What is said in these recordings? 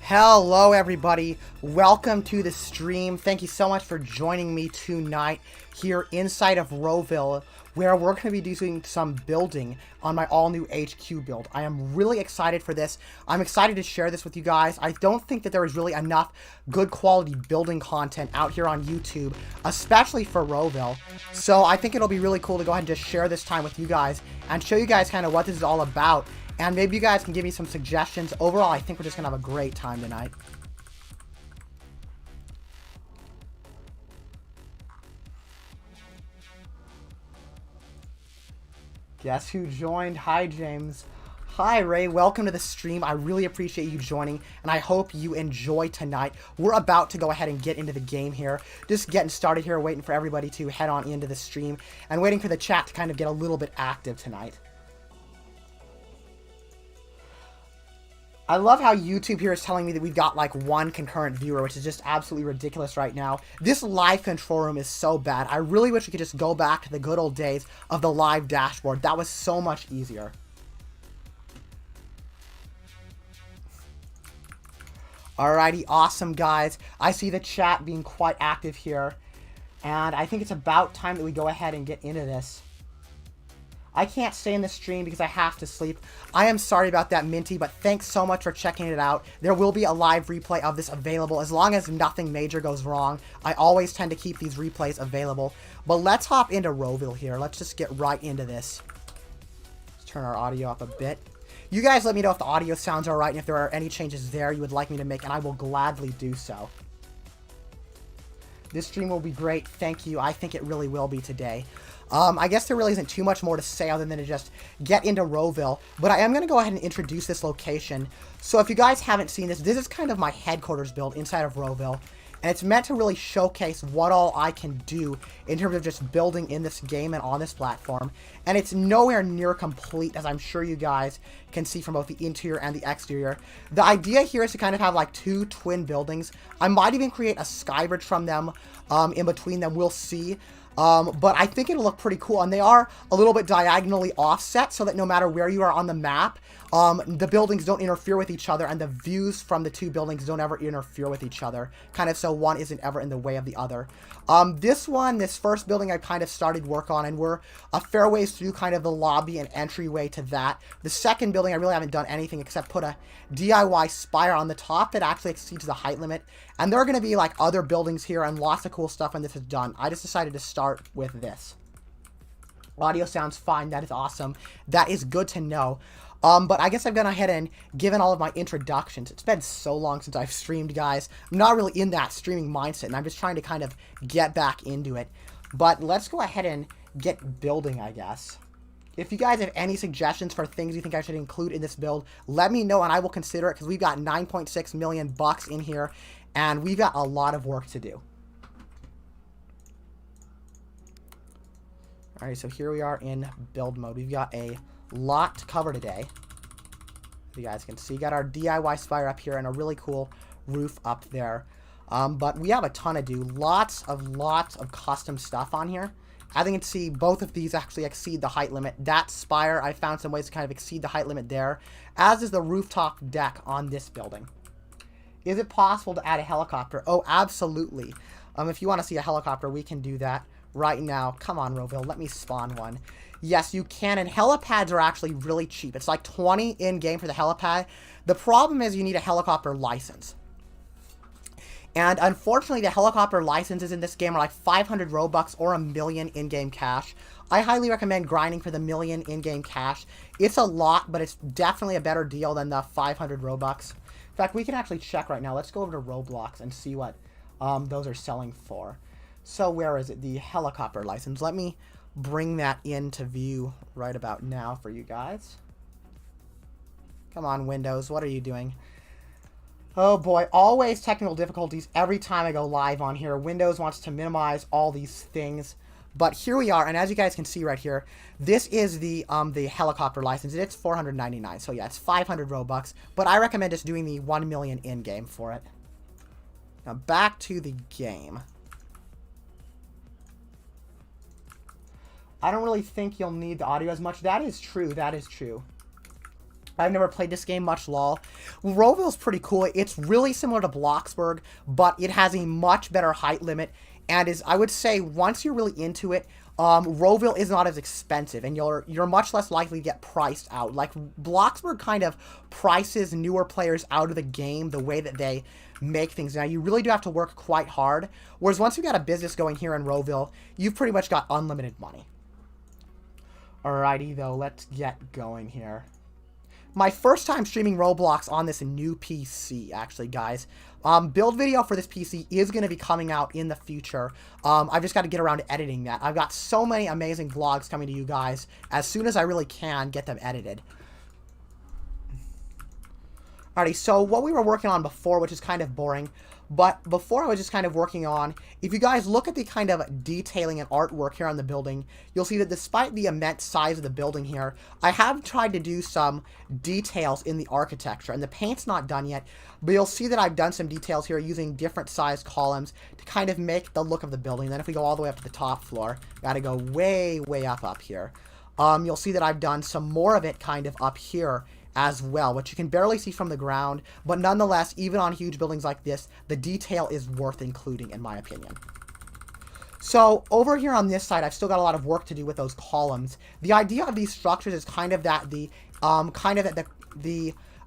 Hello everybody, welcome to the stream. Thank you so much for joining me tonight here inside of RoVille, where we're going to be doing some building on my all-new HQ build. I am really excited for this. I'm excited to share this with you guys. I don't think that there is really enough good quality building content out here on YouTube, especially for RoVille. So I think it'll be really cool to go ahead and just share this time with you guys and show you guys kind of what this is all about. And maybe you guys can give me some suggestions. Overall, I think we're just going to have a great time tonight. Guess who joined? Hi, James. Hi, Ray. Welcome to the stream. I really appreciate you joining, and I hope you enjoy tonight. We're about to go ahead and get into the game here. Just getting started here, waiting for everybody to head on into the stream, and waiting for the chat to kind of get a little bit active tonight. I love how YouTube here is telling me that we've got like one concurrent viewer, which is just absolutely ridiculous right now. This live control room is so bad. I really wish we could just go back to the good old days of the live dashboard. That was so much easier. Alrighty, awesome guys. I see the chat being quite active here. And I think it's about time that we go ahead and get into this. I can't stay in the stream because I have to sleep. I am sorry about that, Minty, but thanks so much for checking it out. There will be a live replay of this available as long as nothing major goes wrong. I always tend to keep these replays available. But let's hop into RoVille here. Let's just get right into this. Let's turn our audio up a bit. You guys let me know if the audio sounds alright and if there are any changes there you would like me to make, and I will gladly do so. This stream will be great. Thank you. I think it really will be today. I guess there really isn't too much more to say other than to just get into RoVille, but I am going to go ahead and introduce this location. So if you guys haven't seen this, this is kind of my headquarters build inside of RoVille, and it's meant to really showcase what all I can do in terms of just building in this game and on this platform, and it's nowhere near complete, as I'm sure you guys can see from both the interior and the exterior. The idea here is to kind of have like two twin buildings. I might even create a skybridge from them in between them, we'll see. But I think it'll look pretty cool, and they are a little bit diagonally offset so that no matter where you are on the map, the buildings don't interfere with each other, and the views from the two buildings don't ever interfere with each other, kind of so one isn't ever in the way of the other. This first building I kind of started work on, and we're a fair ways through kind of the lobby and entryway to that. The second building, I really haven't done anything except put a DIY spire on the top that actually exceeds the height limit. And there are going to be like other buildings here and lots of cool stuff when this is done. I just decided to start with this. Audio sounds fine. That is awesome. That is good to know. But I guess I've gone ahead and given all of my introductions. It's been so long since I've streamed, guys. I'm not really in that streaming mindset, and I'm just trying to kind of get back into it. But let's go ahead and get building, I guess. If you guys have any suggestions for things you think I should include in this build, let me know and I will consider it, because we've got 9.6 million bucks in here, and we've got a lot of work to do. Alright, so here we are in build mode. We've got a lot to cover today. You guys can see, got our DIY spire up here and a really cool roof up there. But we have a ton to do. Lots of custom stuff on here. As you can see, both of these actually exceed the height limit. That spire, I found some ways to kind of exceed the height limit there, as is the rooftop deck on this building. Is it possible to add a helicopter? Oh, absolutely. If you want to see a helicopter, we can do that right now. Come on, RoVille, let me spawn one. Yes, you can, and helipads are actually really cheap. It's like 20 in-game for the helipad. The problem is you need a helicopter license. And unfortunately, the helicopter licenses in this game are like 500 Robux or 1 million in-game cash. I highly recommend grinding for the 1 million in-game cash. It's a lot, but it's definitely a better deal than the 500 Robux. In fact, we can actually check right now. Let's go over to Roblox and see what those are selling for. So where is it? The helicopter license. Let me bring that into view right about now for you guys. Come on, Windows. What are you doing? Oh boy, always technical difficulties every time I go live on here. Windows wants to minimize all these things. But here we are, and as you guys can see right here, this is the helicopter license. It's 499, so yeah, it's 500 Robux. But I recommend just doing the 1 million in-game for it. Now back to the game. I don't really think you'll need the audio as much. That is true, that is true. I've never played this game much, lol. RoVille's pretty cool. It's really similar to Bloxburg, but it has a much better height limit. And is, I would say, once you're really into it, RoVille is not as expensive, and you're much less likely to get priced out. Like, Bloxburg kind of prices newer players out of the game the way that they make things. Now, you really do have to work quite hard. Whereas once you've got a business going here in RoVille, you've pretty much got unlimited money. Alrighty, though, let's get going here. My first time streaming Roblox on this new PC, actually, guys. Build video for this PC is going to be coming out in the future. I've just got to get around to editing that. I've got so many amazing vlogs coming to you guys as soon as I really can get them edited. Alrighty, so what we were working on before, which is kind of boring, But before I was just kind of working on, if you guys look at the kind of detailing and artwork here on the building, you'll see that despite the immense size of the building here, I have tried to do some details in the architecture. And the paint's not done yet, but you'll see that I've done some details here using different sized columns to kind of make the look of the building. Then if we go all the way up to the top floor, gotta go way, way up here. You'll see that I've done some more of it kind of up here as well, which you can barely see from the ground, but nonetheless, even on huge buildings like this, the detail is worth including, in my opinion. So over here on this side, I've still got a lot of work to do with those columns. The idea of these structures is kind of that the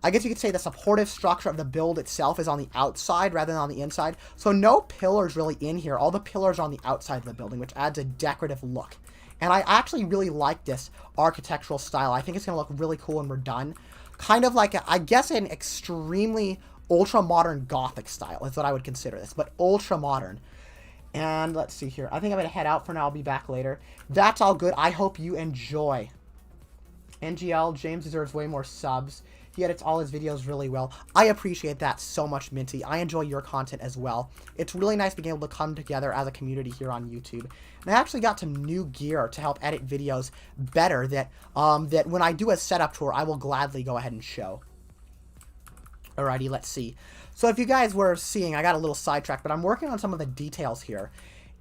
I guess you could say the supportive structure of the build itself is on the outside rather than on the inside. So no pillars really in here. All the pillars are on the outside of the building, which adds a decorative look. And I actually really like this architectural style. I think it's going to look really cool when we're done. Kind of like, I guess, an extremely ultra-modern Gothic style is what I would consider this, but ultra-modern. And let's see here. I think I'm going to head out for now. I'll be back later. That's all good. I hope you enjoy. NGL, James deserves way more subs. He edits all his videos really well. I appreciate that so much, Minty. I enjoy your content as well. It's really nice being able to come together as a community here on YouTube. And I actually got some new gear to help edit videos better that when I do a setup tour, I will gladly go ahead and show. Alrighty, let's see. So if you guys were seeing, I got a little sidetracked, but I'm working on some of the details here.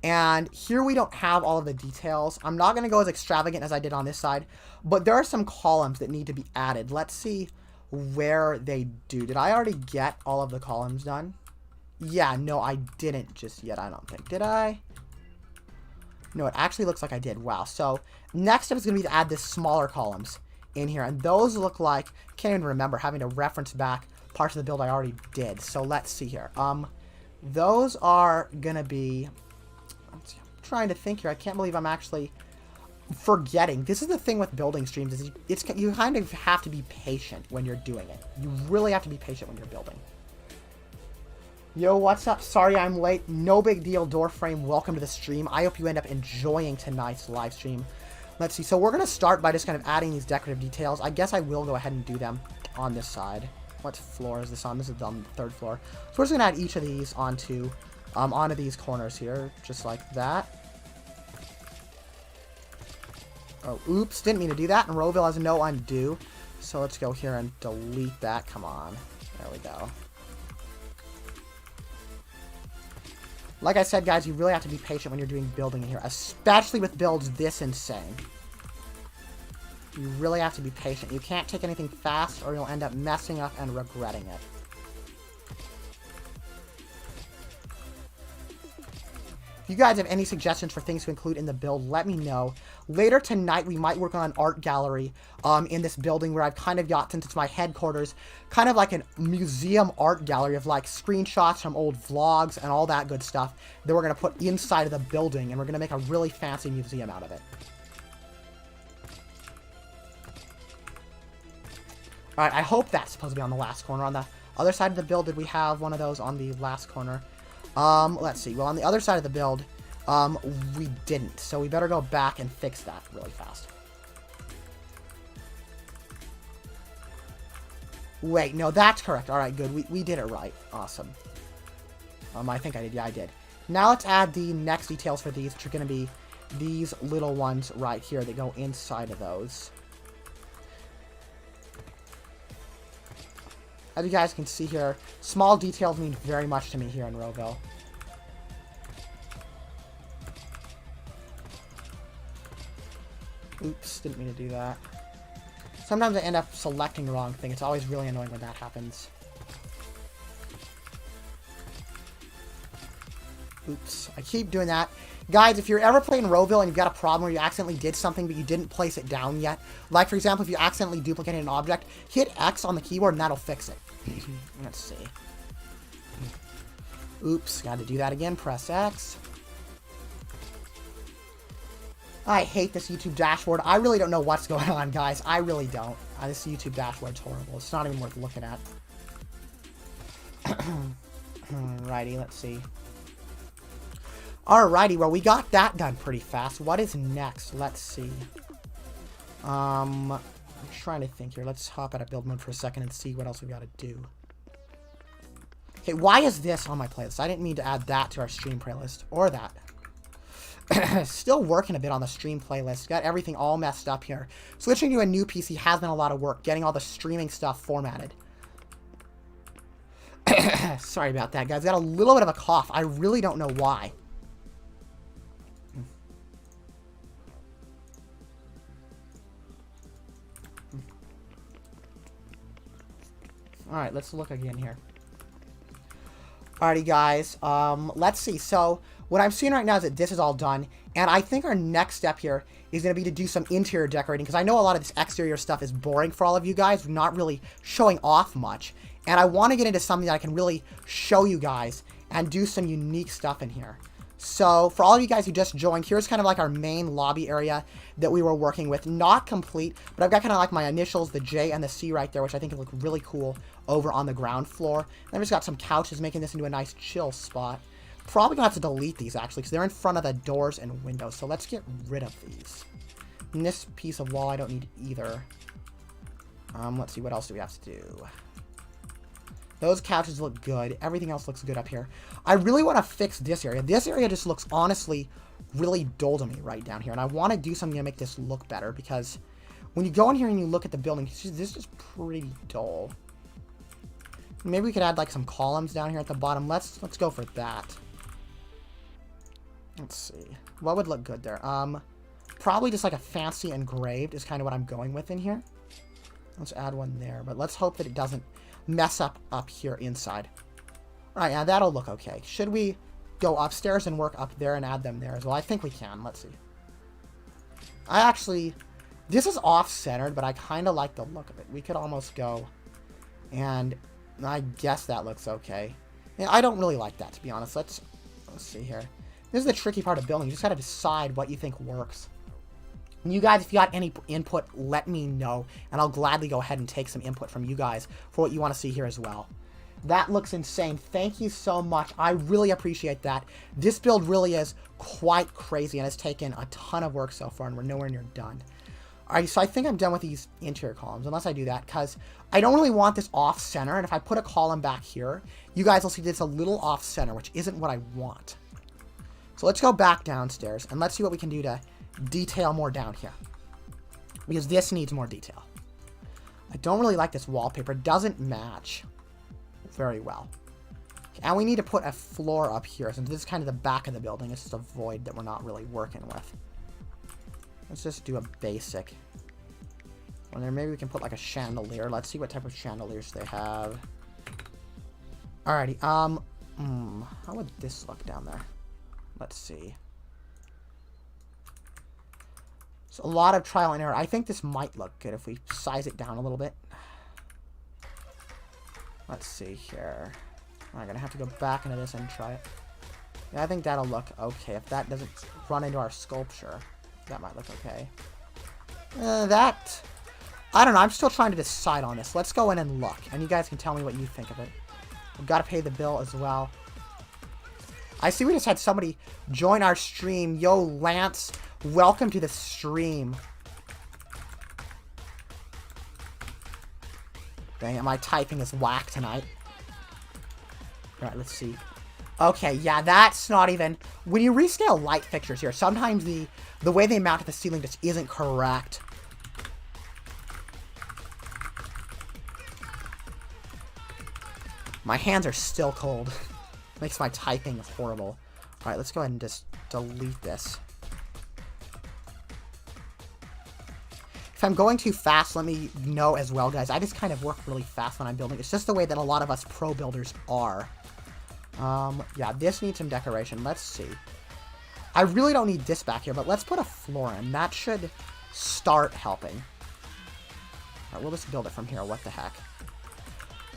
And here we don't have all of the details. I'm not going to go as extravagant as I did on this side, but there are some columns that need to be added. Let's see where they do. Did I already get all of the columns done? Yeah, no, I didn't just yet, I don't think. Did I? No, it actually looks like I did. Wow. So next step is going to be to add this smaller columns in here. And those look like, can't even remember having to reference back parts of the build I already did. So let's see here. Those are going to be, I'm trying to think here. I can't believe I'm actually forgetting. This is the thing with building streams is you kind of have to be patient when you're doing it. You really have to be patient when you're building. Yo, what's up? Sorry I'm late. No big deal, Doorframe. Welcome to the stream. I hope you end up enjoying tonight's live stream. Let's see. So we're going to start by just kind of adding these decorative details. I guess I will go ahead and do them on this side. What floor is this on? This is on the third floor. So we're just going to add each of these onto these corners here, just like that. Oh, oops, didn't mean to do that. And RoVille has no undo. So let's go here and delete that. Come on. There we go. Like I said, guys, you really have to be patient when you're doing building in here, especially with builds this insane. You really have to be patient. You can't take anything fast or you'll end up messing up and regretting it. If you guys have any suggestions for things to include in the build, let me know. Later tonight, we might work on an art gallery in this building where I've kind of got, since it's my headquarters, kind of like a museum art gallery of like screenshots from old vlogs and all that good stuff that we're going to put inside of the building, and we're going to make a really fancy museum out of it. Alright, I hope that's supposed to be on the last corner. On the other side of the build, did we have one of those on the last corner? Let's see. Well, on the other side of the build, we didn't. So we better go back and fix that really fast. Wait, no, that's correct. Alright, good. We did it right. Awesome. I think I did. Yeah, I did. Now let's add the next details for these, which are going to be these little ones right here that go inside of those. As you guys can see here, small details mean very much to me here in RoVille. Oops, didn't mean to do that. Sometimes I end up selecting the wrong thing. It's always really annoying when that happens. Oops, I keep doing that. Guys, if you're ever playing RoVille and you've got a problem where you accidentally did something but you didn't place it down yet, like for example, if you accidentally duplicated an object, hit X on the keyboard and that'll fix it. Let's see. Oops, gotta do that again. Press X. I hate this YouTube dashboard. I really don't know what's going on, guys. I really don't. This YouTube dashboard's horrible. It's not even worth looking at. Alrighty, let's see. Alrighty, well, we got that done pretty fast. What is next? Let's see. I'm trying to think here. Let's hop out of build mode for a second and see what else we got to do. Okay, why is this on my playlist? I didn't mean to add that to our stream playlist. Or that. Still working a bit on the stream playlist. Got everything all messed up here. Switching to a new PC has been a lot of work. Getting all the streaming stuff formatted. Sorry about that, guys. Got a little bit of a cough. I really don't know why. Alright, let's look again here. Alrighty, guys. Let's see. So, what I'm seeing right now is that this is all done. And I think our next step here is going to be to do some interior decorating. Because I know a lot of this exterior stuff is boring for all of you guys. Not really showing off much. And I want to get into something that I can really show you guys. And do some unique stuff in here. So, for all of you guys who just joined, here's kind of like our main lobby area that we were working with. Not complete, but I've got kind of like my initials, the J and the C right there, which I think look really cool over on the ground floor. And I've just got some couches making this into a nice chill spot. Probably going to have to delete these, actually, because they're in front of the doors and windows. So let's get rid of these. And this piece of wall I don't need either. Let's see, what else do we have to do? Those couches look good. Everything else looks good up here. I really want to fix this area. This area just looks, honestly, really dull to me right down here. And I want to do something to make this look better. Because when you go in here and you look at the building, this is pretty dull. Maybe we could add, like, some columns down here at the bottom. Let's go for that. Let's see. What would look good there? Probably just, like, a fancy engraved is kind of what I'm going with in here. Let's add one there. But let's hope that it doesn't mess up here inside. Alright, yeah, that'll look okay. Should we go upstairs and work up there and add them there as well? I think we can. Let's see. I actually... This is off-centered, but I kind of like the look of it. We could almost go... And I guess that looks okay. Yeah, I don't really like that, to be honest. Let's see here. This is the tricky part of building. You just got to decide what you think works. And you guys, if you got any input, let me know. And I'll gladly go ahead and take some input from you guys for what you want to see here as well. That looks insane. Thank you so much. I really appreciate that. This build really is quite crazy and has taken a ton of work so far, and we're nowhere near done. Alright, so I think I'm done with these interior columns, unless I do that, because I don't really want this off-center, and if I put a column back here, you guys will see that it's a little off-center, which isn't what I want. So let's go back downstairs, and let's see what we can do to detail more down here. Because this needs more detail. I don't really like this wallpaper. It doesn't match very well. Okay, and we need to put a floor up here, since this is kind of the back of the building. It's just a void that we're not really working with. Let's just do a basic. Well, there, maybe we can put like a chandelier. Let's see what type of chandeliers they have. Alrighty, how would this look down there? Let's see. So a lot of trial and error. I think this might look good if we size it down a little bit. Let's see here. I'm gonna have to go back into this and try it. Yeah, I think that'll look okay. If that doesn't run into our sculpture, that might look okay. I don't know. I'm still trying to decide on this. Let's go in and look, and you guys can tell me what you think of it. We've got to pay the bill as well. I see we just had somebody join our stream. Yo, Lance, welcome to the stream. Dang it, my typing is whack tonight. Alright, let's see. Okay, yeah, that's not even... When you rescale light fixtures here, sometimes the way they mount to the ceiling just isn't correct. My hands are still cold. Makes my typing horrible. Alright, let's go ahead and just delete this. If I'm going too fast, let me know as well, guys. I just kind of work really fast when I'm building. It's just the way that a lot of us pro builders are. Yeah, this needs some decoration. Let's see. I really don't need this back here, but let's put a floor in. That should start helping. Alright, we'll just build it from here. What the heck?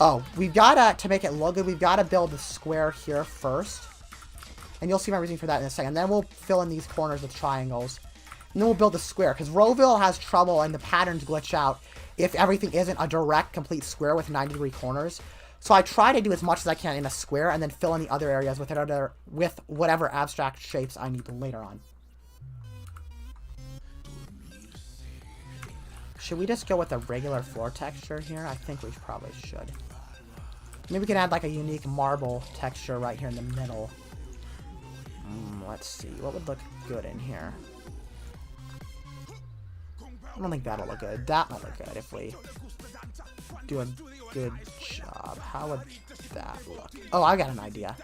Oh, we've got to make it look good, we've got to build the square here first. And you'll see my reason for that in a second. Then we'll fill in these corners with triangles. And then we'll build the square, because RoVille has trouble and the patterns glitch out if everything isn't a direct, complete square with 90-degree corners. So I try to do as much as I can in a square, and then fill in the other areas with whatever abstract shapes I need later on. Should we just go with a regular floor texture here? I think we probably should. Maybe we can add like a unique marble texture right here in the middle. Let's see. What would look good in here? I don't think that'll look good. That might look good if we do a good job. How would that look? Oh, I got an idea.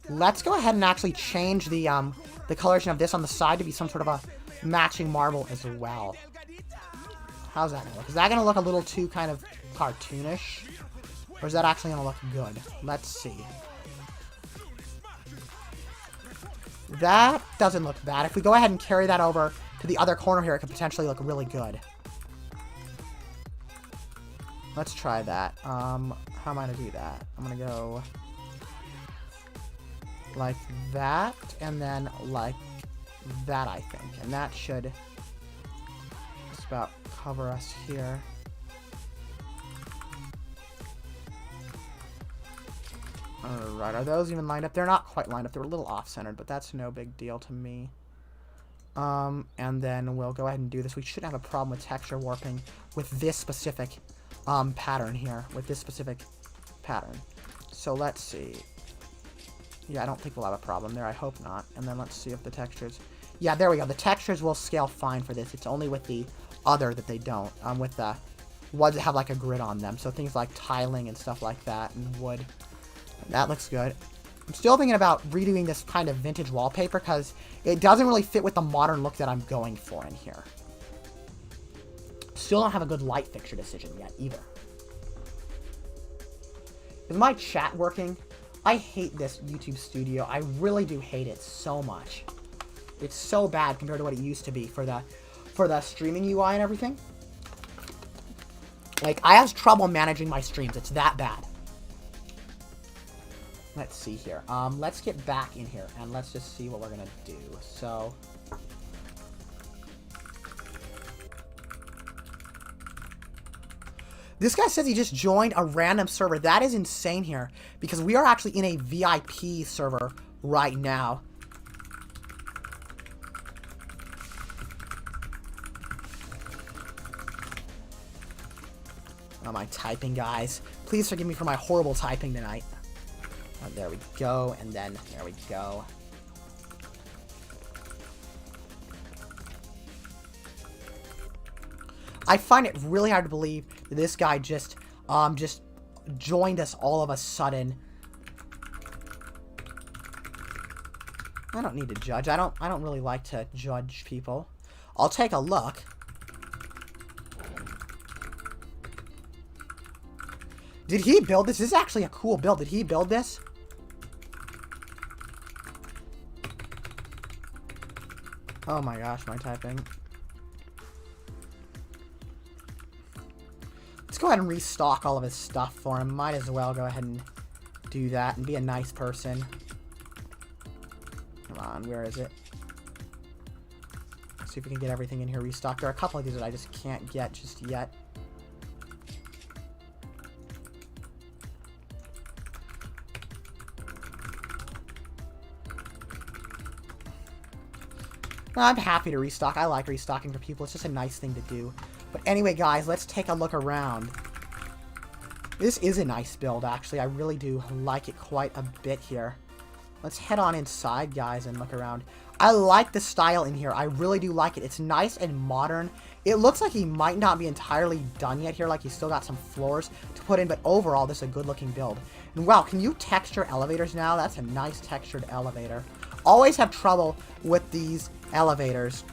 Let's go ahead and actually change the coloration of this on the side to be some sort of a matching marble as well. How's that gonna look? Is that gonna look a little too kind of cartoonish? Or is that actually gonna look good? Let's see. That doesn't look bad. If we go ahead and carry that over to the other corner here, it could potentially look really good. Let's try that. How am I gonna do that? I'm gonna go like that, and then like that, I think. And that should just about cover us here. Alright, are those even lined up? They're not quite lined up. They're a little off-centered, but that's no big deal to me. And then we'll go ahead and do this. We shouldn't have a problem with texture warping with this specific pattern here. With this specific pattern. So let's see. Yeah, I don't think we'll have a problem there. I hope not. And then let's see if the textures... Yeah, there we go. The textures will scale fine for this. It's only with the other that they don't. With the ones that have like a grid on them. So things like tiling and stuff like that and wood. That looks good. I'm still thinking about redoing this kind of vintage wallpaper because it doesn't really fit with the modern look that I'm going for in here. Still don't have a good light fixture decision yet either. Is my chat working? I hate this YouTube studio. I really do hate it so much. It's so bad compared to what it used to be for the streaming UI and everything. Like, I have trouble managing my streams. It's that bad. Let's see here. Let's get back in here and let's just see what we're gonna do. So, this guy says he just joined a random server. That is insane here because we are actually in a VIP server right now. Oh, my typing, guys. Please forgive me for my horrible typing tonight. There we go, and then there we go. I find it really hard to believe that this guy just joined us all of a sudden. I don't need to judge. I don't really like to judge people. I'll take a look. Did he build this? This is actually a cool build. Did he build this? Oh my gosh, my typing. Let's go ahead and restock all of his stuff for him. Might as well go ahead and do that and be a nice person. Come on, where is it? Let's see if we can get everything in here restocked. There are a couple of these that I just can't get just yet. I'm happy to restock. I like restocking for people. It's just a nice thing to do. But anyway, guys, let's take a look around. This is a nice build, actually. I really do like it quite a bit here. Let's head on inside, guys, and look around. I like the style in here. I really do like it. It's nice and modern. It looks like he might not be entirely done yet here, like he's still got some floors to put in, but overall, this is a good-looking build. And wow, can you texture elevators now? That's a nice textured elevator. Always have trouble with these elevators.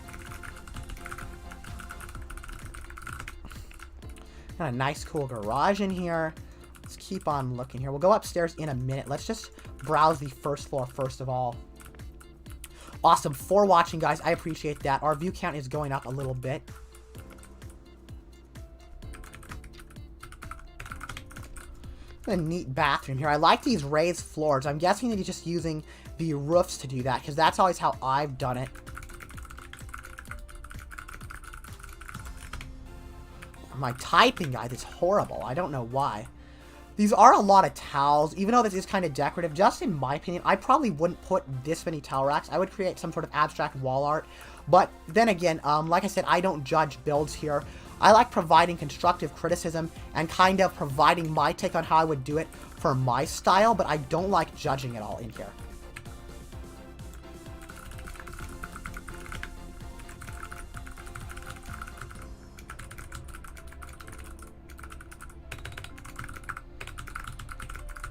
Got a nice cool garage in here. Let's keep on looking here. We'll go upstairs in a minute. Let's just browse the first floor first of all. Awesome. For watching, guys. I appreciate that. Our view count is going up a little bit. A neat bathroom here. I like these raised floors. I'm guessing that he's just using the roofs to do that, because that's always how I've done it. My typing, guys, is horrible. I don't know why. These are a lot of towels, even though this is kind of decorative. Just in my opinion, I probably wouldn't put this many towel racks. I would create some sort of abstract wall art. But then again, like I said, I don't judge builds here. I like providing constructive criticism and kind of providing my take on how I would do it for my style, but I don't like judging it all in here.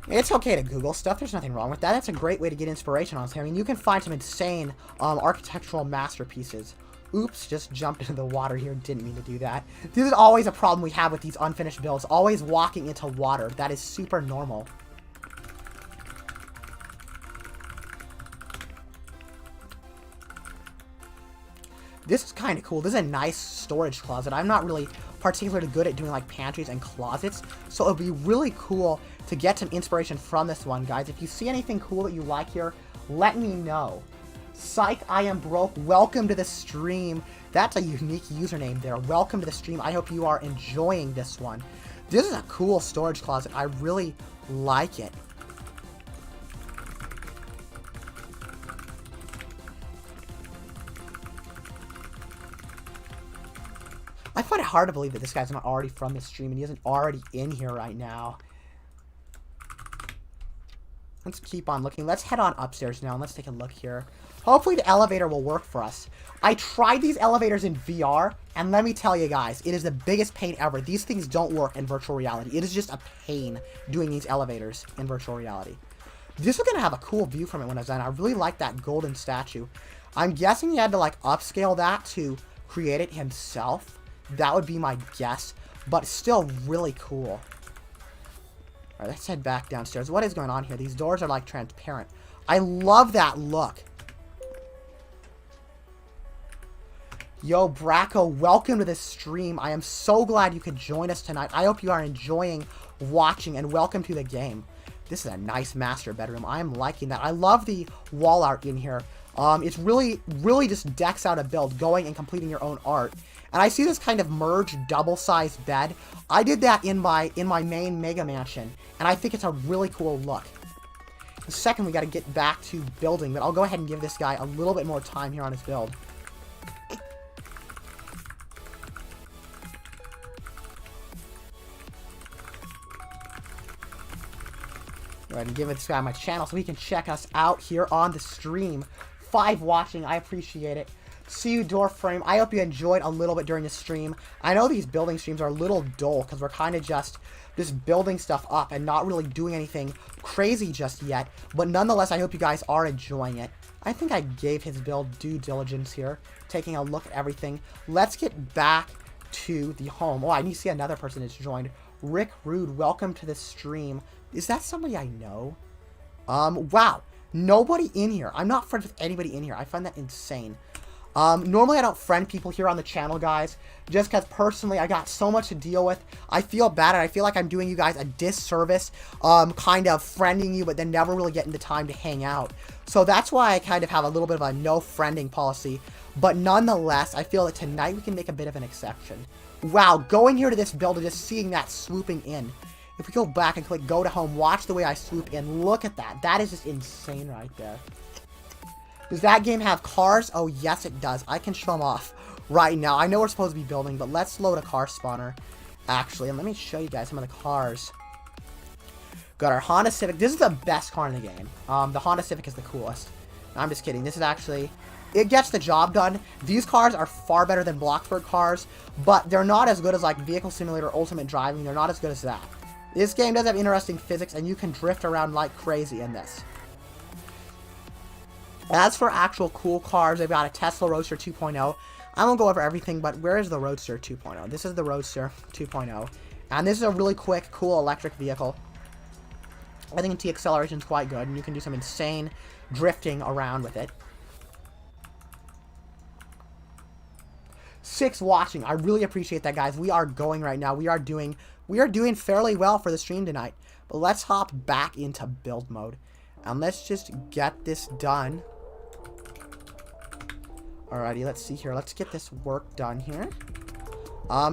It's okay to Google stuff. There's nothing wrong with that. That's a great way to get inspiration on something. I mean, you can find some insane architectural masterpieces. Oops, just jumped into the water here. Didn't mean to do that. This is always a problem we have with these unfinished builds. Always walking into water. That is super normal. This is kind of cool. This is a nice storage closet. I'm not really particularly good at doing like pantries and closets, so it would be really cool to get some inspiration from this one, guys. If you see anything cool that you like here, let me know. Psych, I am broke. Welcome to the stream. That's a unique username there. Welcome to the stream. I hope you are enjoying this one. This is a cool storage closet. I really like it. I find it hard to believe that this guy's not already from the stream and he isn't already in here right now. Let's keep on looking. Let's head on upstairs now and let's take a look here. Hopefully the elevator will work for us. I tried these elevators in VR, and let me tell you guys, it is the biggest pain ever. These things don't work in virtual reality. It is just a pain doing these elevators in virtual reality. This is going to have a cool view from it when it's done. I really like that golden statue. I'm guessing he had to like upscale that to create it himself. That would be my guess, but still really cool. All right, let's head back downstairs. What is going on here? These doors are like transparent. I love that look. Yo, Bracco, welcome to this stream. I am so glad you could join us tonight. I hope you are enjoying watching, and welcome to the game. This is a nice master bedroom. I am liking that. I love the wall art in here. It's really just decks out a build, going and completing your own art. And I see this kind of merged double-sized bed. I did that in my main Mega Mansion, and I think it's a really cool look. The second, we got to get back to building, but I'll go ahead and give this guy a little bit more time here on his build. Go ahead and give this guy my channel so he can check us out here on the stream. 5 watching, I appreciate it. See you, Door Frame. I hope you enjoyed a little bit during the stream. I know these building streams are a little dull because we're kind of just building stuff up and not really doing anything crazy just yet. But nonetheless, I hope you guys are enjoying it. I think I gave his build due diligence here, taking a look at everything. Let's get back to the home. Oh, I need to see another person that's joined. Rick Rude, welcome to the stream. Is that somebody I know? Wow. Nobody in here. I'm not friends with anybody in here. I find that insane. Normally I don't friend people here on the channel, guys, just because personally I got so much to deal with. I feel bad, and I feel like I'm doing you guys a disservice, kind of friending you, but then never really getting the time to hang out. So that's why I kind of have a little bit of a no friending policy. But nonetheless, I feel that tonight we can make a bit of an exception. Wow, going here to this build and just seeing that swooping in. If we go back and click go to home, watch the way I swoop in. Look at that. That is just insane right there. Does that game have cars? Oh, yes, it does. I can show them off right now. I know we're supposed to be building, but let's load a car spawner, actually. And let me show you guys some of the cars. Got our Honda Civic. This is the best car in the game. The Honda Civic is the coolest. No, I'm just kidding. This is actually... It gets the job done. These cars are far better than Bloxburg cars, but they're not as good as, like, Vehicle Simulator Ultimate Driving. They're not as good as that. This game does have interesting physics, and you can drift around like crazy in this. As for actual cool cars, they've got a Tesla Roadster 2.0. I won't go over everything, but where is the Roadster 2.0? This is the Roadster 2.0. And this is a really quick, cool electric vehicle. I think the acceleration is quite good, and you can do some insane drifting around with it. 6 watching. I really appreciate that, guys. We are going right now. We are doing fairly well for the stream tonight. But let's hop back into build mode. And let's just get this done. Alrighty, let's see here. Let's get this work done here.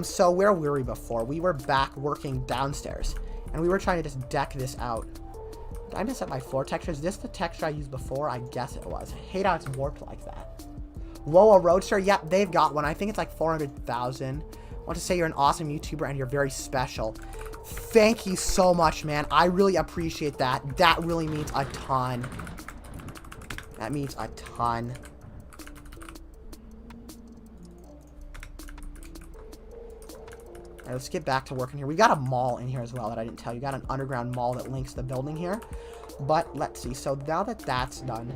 So where were we before? We were back working downstairs. And we were trying to just deck this out. Did I mess up my floor texture? Is this the texture I used before? I guess it was. I hate how it's warped like that. Loa Roadster. Yep, they've got one. I think it's like 400,000. want to say you're an awesome YouTuber and you're very special. Thank you so much, man. I really appreciate that. That really means a ton. That means a ton. Alright, let's get back to working here. We got a mall in here as well that I didn't tell you. Got an underground mall that links the building here. But let's see. So now that that's done,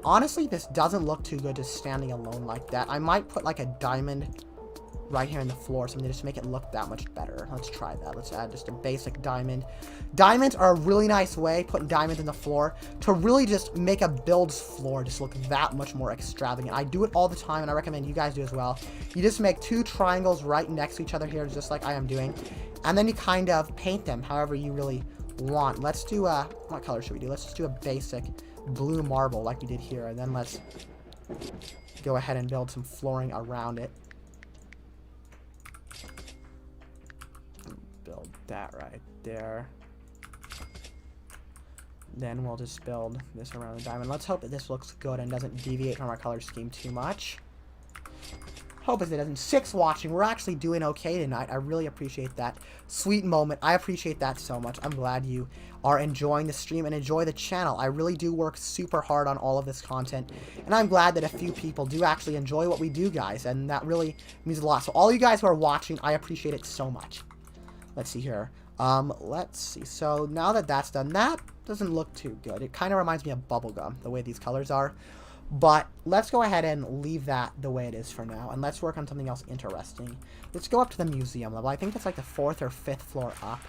honestly, this doesn't look too good just standing alone like that. I might put like a diamond right here in the floor, something just to make it look that much better. Let's try that. Let's add just a basic diamond. Diamonds are a really nice way, putting diamonds in the floor, to really just make a build's floor just look that much more extravagant. I do it all the time, and I recommend you guys do as well. You just make 2 triangles right next to each other here, just like I am doing, and then you kind of paint them however you really want. Let's do a, what color should we do? Let's just do a basic blue marble like we did here, and then let's go ahead and build some flooring around it. Build that right there. Then we'll just build this around the diamond. Let's hope that this looks good and doesn't deviate from our color scheme too much. Hope as it doesn't. 6 watching. We're actually doing okay tonight. I really appreciate that. Sweet moment. I appreciate that so much. I'm glad you are enjoying the stream and enjoy the channel. I really do work super hard on all of this content, and I'm glad that a few people do actually enjoy what we do, guys, and that really means a lot. So all you guys who are watching, I appreciate it so much. Let's see here. Let's see. So now that that's done, that doesn't look too good. It kind of reminds me of bubblegum, the way these colors are. But let's go ahead and leave that the way it is for now, and let's work on something else interesting. Let's go up to the museum level. I think that's like the 4th or 5th floor up.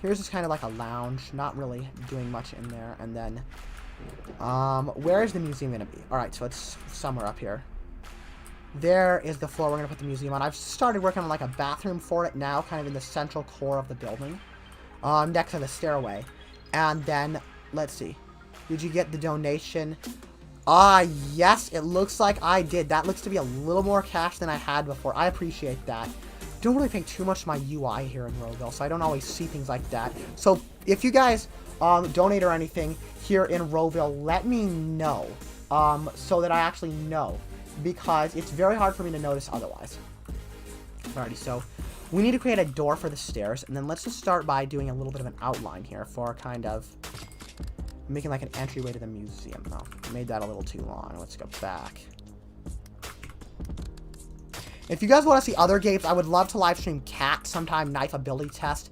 Here's just kind of like a lounge, not really doing much in there. And then, where is the museum going to be? All right, so it's somewhere up here. There is the floor we're going to put the museum on. I've started working on like a bathroom for it now, kind of in the central core of the building, next to the stairway. And then, let's see. Did you get the donation? Yes, it looks like I did. That looks to be a little more cash than I had before. I appreciate that. Don't really pay too much to my UI here in RoVille, so I don't always see things like that. So if you guys donate or anything here in RoVille, let me know so that I actually know, because it's very hard for me to notice otherwise. Alrighty, so we need to create a door for the stairs, and then let's just start by doing a little bit of an outline here for kind of making like an entryway to the museum. Oh, I made that a little too long. Let's go back. If you guys want to see other games, I would love to live stream Cat sometime, Knife Ability Test,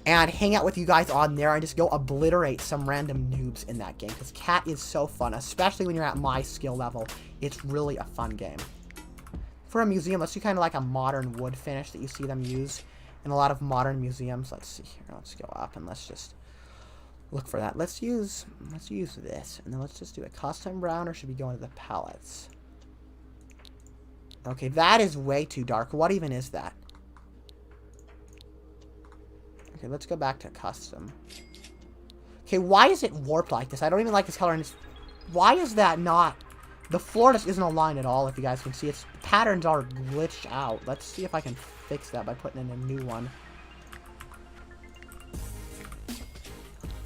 and hang out with you guys on there and just go obliterate some random noobs in that game, because Cat is so fun, especially when you're at my skill level. It's really a fun game. For a museum, let's do kind of like a modern wood finish that you see them use in a lot of modern museums. Let's see here. Let's go up and let's just look for that. Let's use this, and then let's just do a custom brown, or should we go into the palettes? Okay, that is way too dark. What even is that? Okay, let's go back to custom. Okay, why is it warped like this? I don't even like this color. And why is that not? The floor just isn't aligned at all, if you guys can see. Its patterns are glitched out. Let's see if I can fix that by putting in a new one.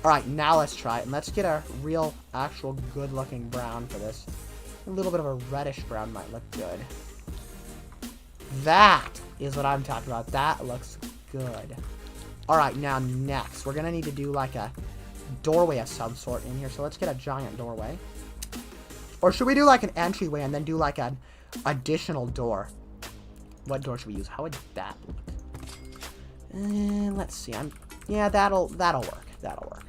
Alright, now let's try it. And let's get a real, actual, good-looking brown for this. A little bit of a reddish brown might look good. That is what I'm talking about. That looks good. Alright, now next, we're going to need to do like a doorway of some sort in here. So let's get a giant doorway. Or should we do like an entryway and then do like an additional door? What door should we use? How would that look? Let's see. Yeah, that'll work. That'll work.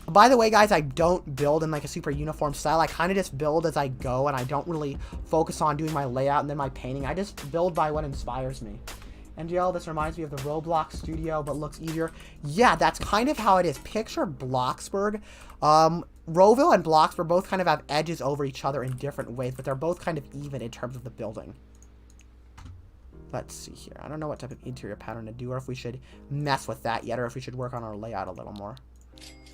By the way, guys, I don't build in like a super uniform style. I kind of just build as I go, and I don't really focus on doing my layout and then my painting. I just build by what inspires me. And yo, this reminds me of the Roblox studio, but looks easier. Yeah, that's kind of how it is. Picture Bloxburg. RoVille and Bloxburg both kind of have edges over each other in different ways, but they're both kind of even in terms of the building. Let's see here. I don't know what type of interior pattern to do, or if we should mess with that yet, or if we should work on our layout a little more.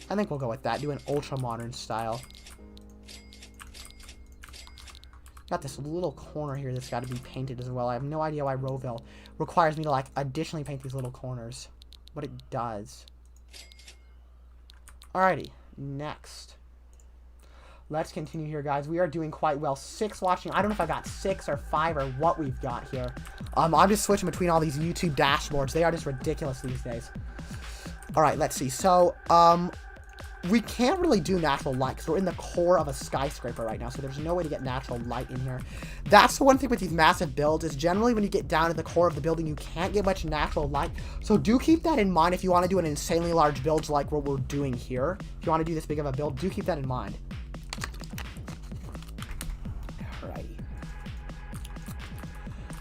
I think we'll go with that. Do an ultra-modern style. Got this little corner here that's got to be painted as well. I have no idea why RoVille requires me to, like, additionally paint these little corners. But it does. Alrighty. Next. Let's continue here, guys. We are doing quite well. 6 watching. I don't know if I got 6 or 5 or what we've got here. I'm just switching between all these YouTube dashboards. They are just ridiculous these days. All right, let's see. So, we can't really do natural light because we're in the core of a skyscraper right now, so there's no way to get natural light in here. That's the one thing with these massive builds is generally when you get down to the core of the building, you can't get much natural light. So do keep that in mind if you want to do an insanely large build like what we're doing here. If you want to do this big of a build, do keep that in mind.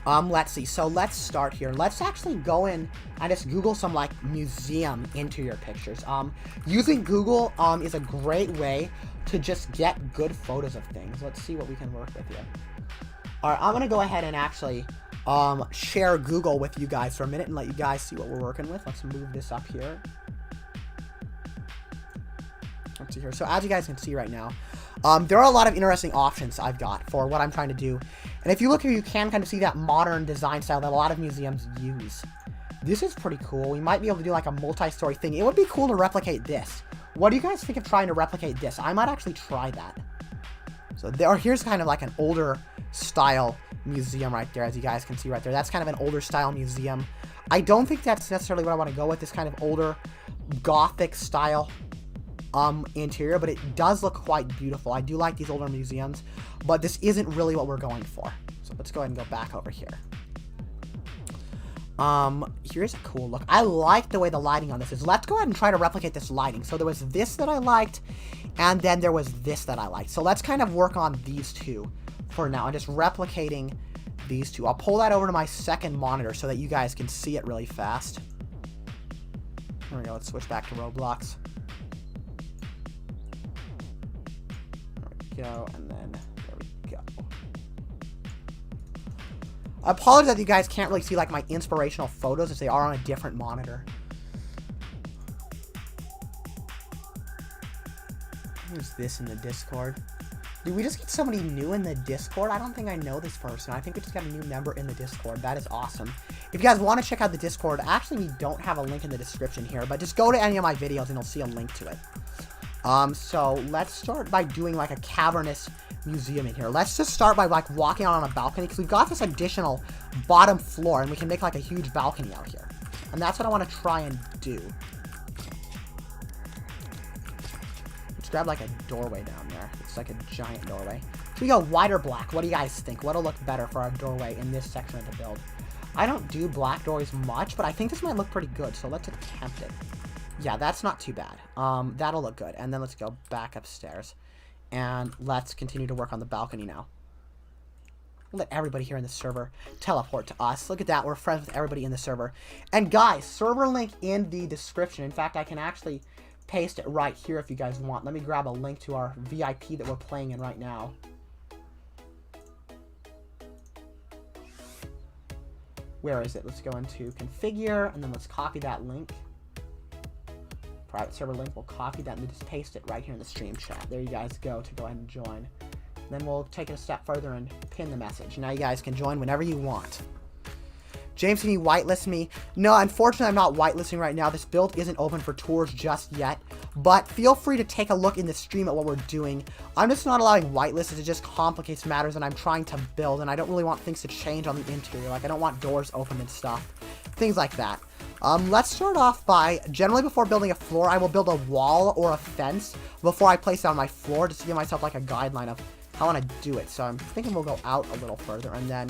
Let's see. So let's start here. Let's actually go in and just Google some like museum interior pictures. Using Google is a great way to just get good photos of things. Let's see what we can work with here. All right, I'm gonna go ahead and actually share Google with you guys for a minute and let you guys see what we're working with. Let's move this up here. Let's see here. So as you guys can see right now, there are a lot of interesting options I've got for what I'm trying to do. And if you look here, you can kind of see that modern design style that a lot of museums use. This is pretty cool. We might be able to do like a multi-story thing. It would be cool to replicate this. What do you guys think of trying to replicate this? I might actually try that. So here's kind of like an older style museum right there, as you guys can see right there. That's kind of an older style museum. I don't think that's necessarily what I want to go with, this kind of older Gothic style interior, but it does look quite beautiful. I do like these older museums, but this isn't really what we're going for. So let's go ahead and go back over here. Here's a cool look. I like the way the lighting on this is. Let's go ahead and try to replicate this lighting. So there was this that I liked, and then there was this that I liked. So let's kind of work on these two for now. I'm just replicating these two. I'll pull that over to my second monitor so that you guys can see it really fast. There we go. Let's switch back to Roblox. Go, and then there we go. I apologize that you guys can't really see like my inspirational photos as they are on a different monitor. Who's this in the Discord? Did we just get somebody new in the Discord? I don't think I know this person. I think we just got a new member in the Discord. That is awesome. If you guys want to check out the Discord, actually we don't have a link in the description here, but just go to any of my videos and you'll see a link to it. So let's start by doing like a cavernous museum in here. Let's just start by like walking out on a balcony because we've got this additional bottom floor and we can make like a huge balcony out here. And that's what I want to try and do. Let's grab like a doorway down there. It's like a giant doorway. So we go white or black. What do you guys think? What'll look better for our doorway in this section of the build? I don't do black doors much, but I think this might look pretty good. So let's attempt it. Yeah, that's not too bad. That'll look good. And then let's go back upstairs. And let's continue to work on the balcony now. Let everybody here in the server teleport to us. Look at that. We're friends with everybody in the server. And guys, server link in the description. In fact, I can actually paste it right here if you guys want. Let me grab a link to our VIP that we're playing in right now. Where is it? Let's go into configure, and then let's copy that link. Private server link, we'll copy that and just paste it right here in the stream chat. There you guys go to go ahead and join. Then we'll take it a step further and pin the message. Now you guys can join whenever you want. James, can you whitelist me? No, unfortunately I'm not whitelisting right now. This build isn't open for tours just yet. But feel free to take a look in the stream at what we're doing. I'm just not allowing whitelists. It just complicates matters and I'm trying to build. And I don't really want things to change on the interior. Like I don't want doors open and stuff. Things like that. Let's start off by, generally before building a floor, I will build a wall or a fence before I place it on my floor, just to give myself like a guideline of how I want to do it. So I'm thinking we'll go out a little further and then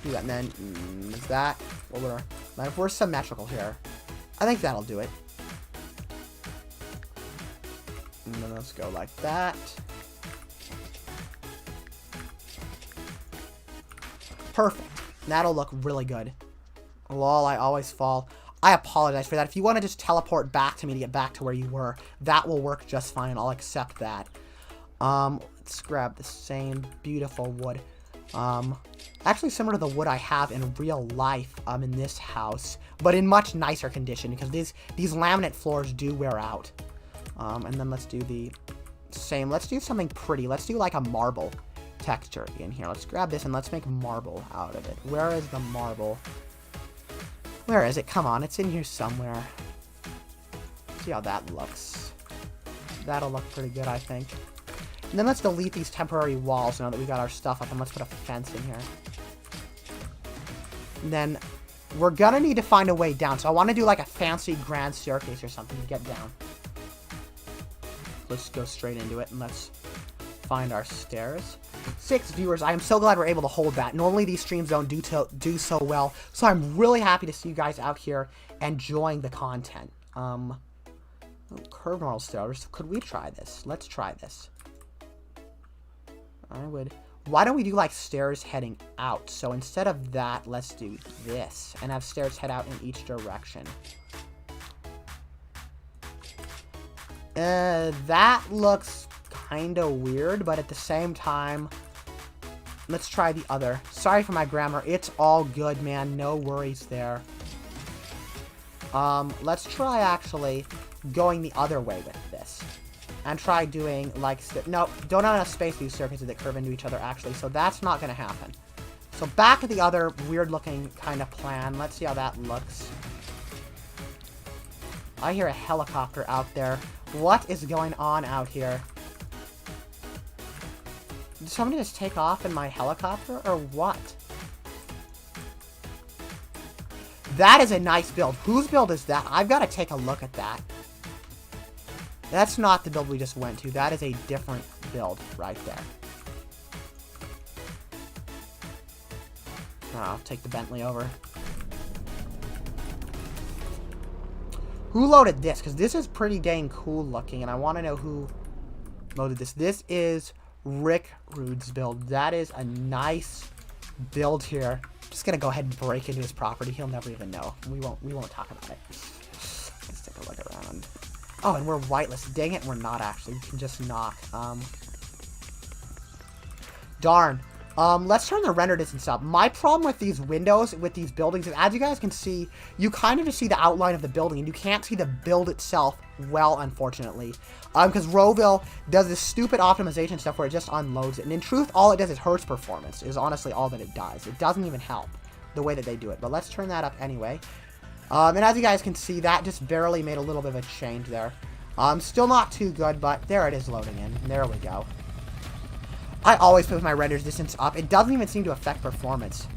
do that. And then, is that, well, we're symmetrical here. I think that'll do it. And then let's go like that. Perfect. That'll look really good. Lol, I always fall. I apologize for that. If you want to just teleport back to me to get back to where you were, that will work just fine. I'll accept that. Let's grab the same beautiful wood. Actually similar to the wood I have in real life in this house, but in much nicer condition because these laminate floors do wear out. And then let's do the same. Let's do something pretty. Let's do like a marble texture in here. Let's grab this and let's make marble out of it. Where is the marble? Where is it? Come on, it's in here somewhere. See how that looks. That'll look pretty good, I think. And then let's delete these temporary walls now that we got our stuff up, and let's put a fence in here. And then we're gonna need to find a way down. So I want to do like a fancy grand staircase or something to get down. Let's go straight into it and let's find our stairs. 6 viewers. I am so glad we're able to hold that. Normally these streams don't do so well. So I'm really happy to see you guys out here enjoying the content. Curved normal stairs. Could we try this? Let's try this. Why don't we do like stairs heading out? So instead of that, let's do this and have stairs head out in each direction. That looks kind of weird, but at the same time, let's try the other. Sorry for my grammar. It's all good, man. No worries there. Let's try actually going the other way with this. And try doing like... No, don't have enough space for these surfaces that curve into each other, actually. So that's not going to happen. So back to the other weird-looking kind of plan. Let's see how that looks. I hear a helicopter out there. What is going on out here? Did somebody just take off in my helicopter, or what? That is a nice build. Whose build is that? I've got to take a look at that. That's not the build we just went to. That is a different build right there. I'll take the Bentley over. Who loaded this? Because this is pretty dang cool looking, and I want to know who loaded this. This is Rick Rude's build. That is a nice build here. I'm just gonna go ahead and break into his property. He'll never even know. We won't talk about it. Let's take a look around. Oh, and we're whitelisted. Dang it, we're not actually. We can just knock. Darn. Let's turn the render distance up. My problem with these windows, with these buildings, is as you guys can see, you kind of just see the outline of the building, and you can't see the build itself well, unfortunately. Because RoVille does this stupid optimization stuff where it just unloads it. And in truth, all it does is hurts performance, is honestly all that it does. It doesn't even help the way that they do it. But let's turn that up anyway. And as you guys can see, that just barely made a little bit of a change there. Still not too good, but there it is loading in. There we go. I always put my render distance up. It doesn't even seem to affect performance.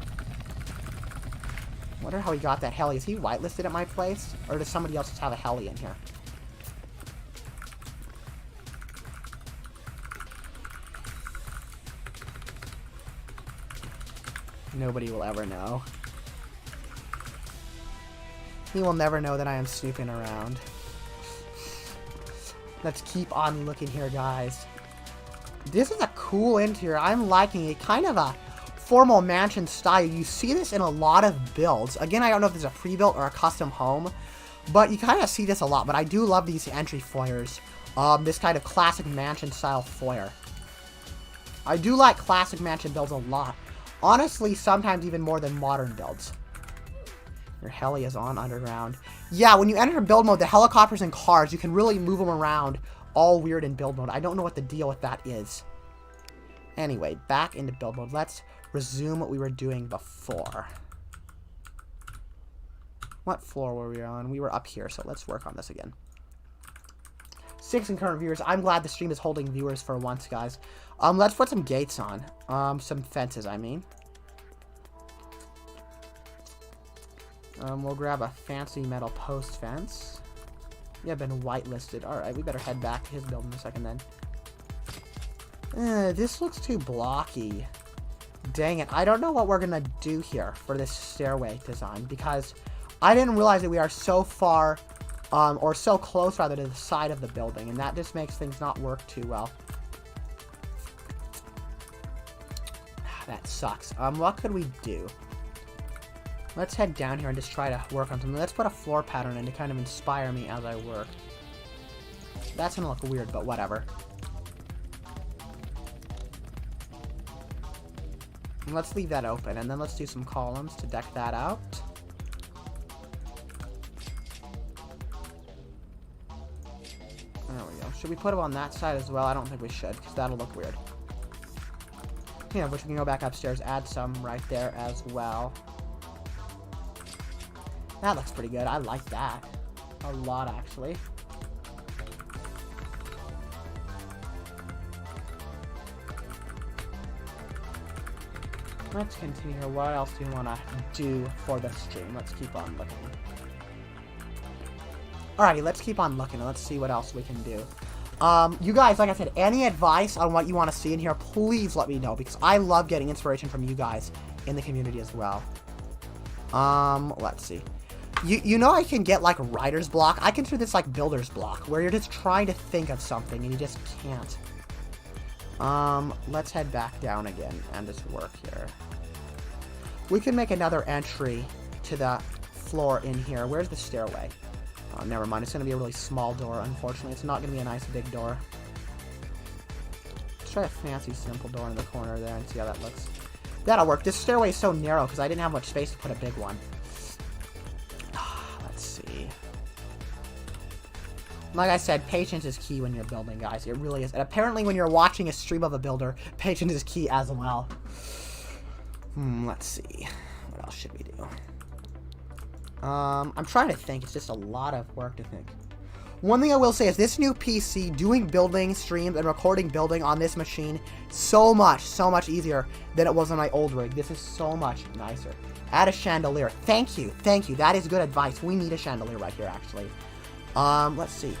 Wonder how he got that heli. Is he whitelisted at my place? Or does somebody else just have a heli in here? Nobody will ever know. He will never know that I am snooping around. Let's keep on looking here, guys. This is a cool interior. I'm liking it. Kind of a formal mansion style. You see this in a lot of builds. Again, I don't know if this is a pre-built or a custom home, but you kind of see this a lot. But I do love these entry foyers. This kind of classic mansion style foyer. I do like classic mansion builds a lot. Honestly, sometimes even more than modern builds. Your heli is on underground. Yeah, when you enter build mode, the helicopters and cars, you can really move them around all weird in build mode. I don't know what the deal with that is. Anyway, back into build mode. Let's resume what we were doing before. What floor were we on? We were up here, so let's work on this again. 6 concurrent viewers. I'm glad the stream is holding viewers for once, guys. Let's put some gates on. Some fences, I mean. We'll grab a fancy metal post fence. Yeah, been whitelisted. Alright, we better head back to his building in a second then. This looks too blocky. Dang it. I don't know what we're gonna do here for this stairway design, because I didn't realize that we are so far, or so close rather, to the side of the building, and that just makes things not work too well. That sucks. What could we do? Let's head down here and just try to work on something. Let's put a floor pattern in to kind of inspire me as I work. That's gonna look weird, but whatever. And let's leave that open, and then let's do some columns to deck that out. There we go. Should we put them on that side as well? I don't think we should, because that'll look weird. Yeah, which we can go back upstairs, add some right there as well. That looks pretty good. I like that. A lot, actually. Let's continue here. What else do you want to do for the stream? Let's keep on looking. Alrighty, let's keep on looking and let's see what else we can do. You guys, like I said, any advice on what you want to see in here, please let me know, because I love getting inspiration from you guys in the community as well. Let's see. You know I can get, like, writer's block. I consider this, like, builder's block, where you're just trying to think of something and you just can't. Let's head back down again and just work here. We can make another entry to the floor in here. Where's the stairway? Oh, never mind. It's going to be a really small door, unfortunately. It's not going to be a nice big door. Let's try a fancy simple door in the corner there and see how that looks. That'll work. This stairway is so narrow because I didn't have much space to put a big one. Let's see. Like I said, patience is key when you're building, guys. It really is. And apparently when you're watching a stream of a builder, patience is key as well. Let's see. What else should we do? I'm trying to think. It's just a lot of work to think. One thing I will say is this new PC, doing building streams and recording building on this machine, so much easier than it was on my old rig. This is so much nicer. Add a chandelier. Thank you. That is good advice. We need a chandelier right here, actually. Let's see.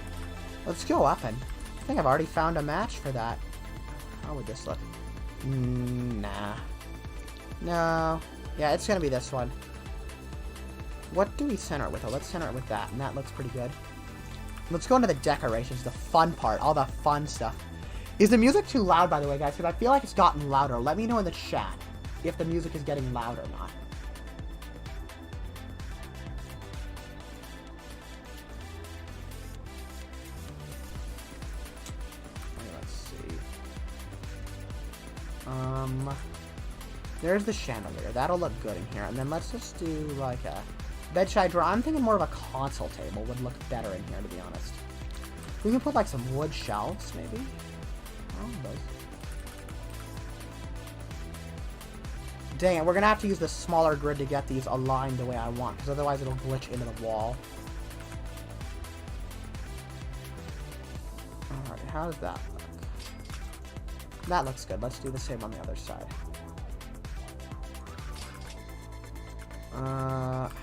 Let's go up and I think I've already found a match for that. How would this look? Nah. No. Yeah, it's gonna be this one. What do we center it with? Oh, let's center it with that, and that looks pretty good. Let's go into the decorations, the fun part, all the fun stuff. Is the music too loud, by the way, guys? Because I feel like it's gotten louder. Let me know in the chat if the music is getting loud or not. Let's see. There's the chandelier. That'll look good in here. And then let's just do like a bedside drawer. I'm thinking more of a console table would look better in here, to be honest. We can put like some wood shelves, maybe. Oh, those. Dang it, we're gonna have to use the smaller grid to get these aligned the way I want, because otherwise it'll glitch into the wall. Alright, how does that look? That looks good. Let's do the same on the other side.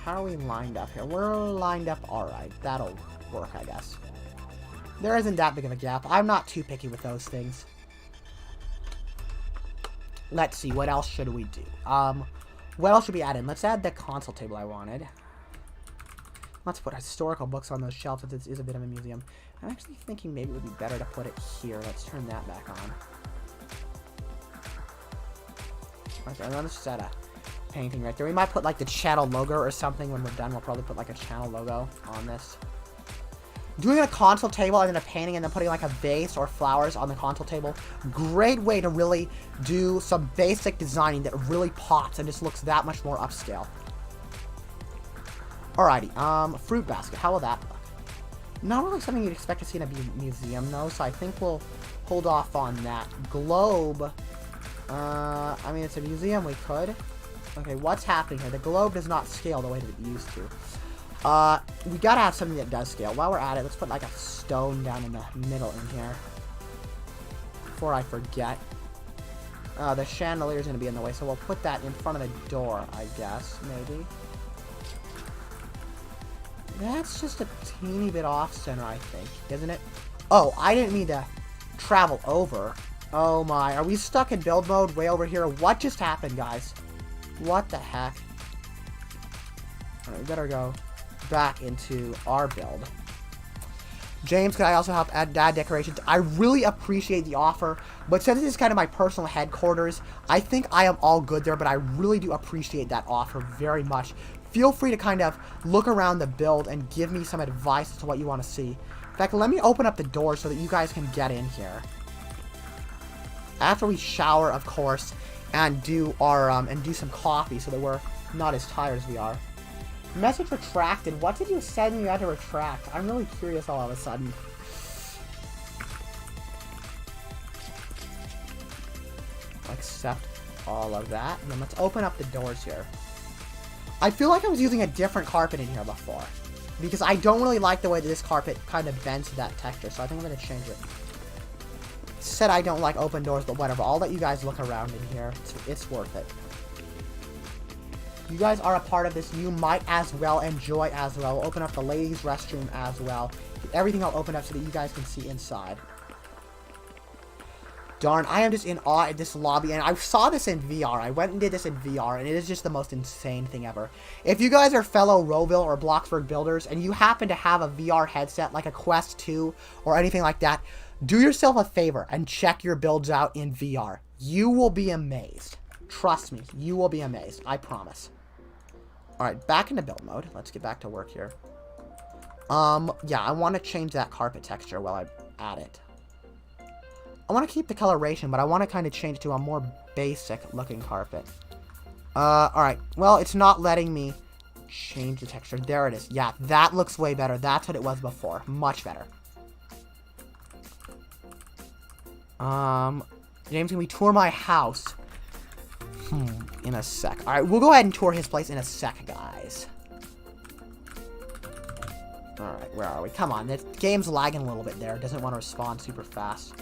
How are we lined up here? We're lined up alright. That'll work, I guess. There isn't that big of a gap. I'm not too picky with those things. Let's see, what else should we do? What else should we add in? Let's add the console table I wanted. Let's put historical books on those shelves since it is a bit of a museum. I'm actually thinking maybe it would be better to put it here. Let's turn that back on. Okay, let's just add a painting right there. We might put like the channel logo or something when we're done. We'll probably put like a channel logo on this. Doing a console table and then a painting and then putting like a vase or flowers on the console table. Great way to really do some basic designing that really pops and just looks that much more upscale. Alrighty, fruit basket. How will that look? Not really something you'd expect to see in a museum though, so I think we'll hold off on that. Globe. I mean, it's a museum, we could. Okay, what's happening here? The globe does not scale the way that it used to. We gotta have something that does scale. While we're at it, let's put like a stone down in the middle in here. Before I forget. The chandelier's gonna be in the way, so we'll put that in front of the door, I guess, maybe. That's just a teeny bit off center, I think, isn't it? Oh, I didn't mean to travel over. Oh my, are we stuck in build mode way over here? What just happened, guys? What the heck? Alright, we better go back into our build. James, could I also help add decorations? I really appreciate the offer, but since this is kind of my personal headquarters, I think I am all good there, but I really do appreciate that offer very much. Feel free to kind of look around the build and give me some advice as to what you want to see. In fact, let me open up the door so that you guys can get in here. After we shower, of course, and do our and do some coffee so that we're not as tired as we are. Message retracted. What did you send you had to retract? I'm really curious all of a sudden. Accept all of that. And then let's open up the doors here. I feel like I was using a different carpet in here before, because I don't really like the way that this carpet kind of bends to that texture, so I think I'm going to change it. Said I don't like open doors, but whatever. I'll let you guys look around in here. It's worth it. You guys are a part of this. You might as well enjoy as well. We'll open up the ladies' restroom as well. Everything I'll open up so that you guys can see inside. Darn, I am just in awe at this lobby, and I saw this in VR. I went and did this in VR, and it is just the most insane thing ever. If you guys are fellow RoVille or Bloxburg builders, and you happen to have a VR headset, like a Quest 2 or anything like that, do yourself a favor and check your builds out in VR. You will be amazed. Trust me, you will be amazed. I promise. Alright, back into build mode. Let's get back to work here. Yeah, I want to change that carpet texture while I'm at it. I want to keep the coloration, but I want to kind of change to a more basic looking carpet. Alright. Well, it's not letting me change the texture. There it is. Yeah, that looks way better. That's what it was before. Much better. James, can we tour my house? In a sec. Alright, we'll go ahead and tour his place in a sec, guys. Alright, where are we? Come on, the game's lagging a little bit there. It doesn't want to respond super fast.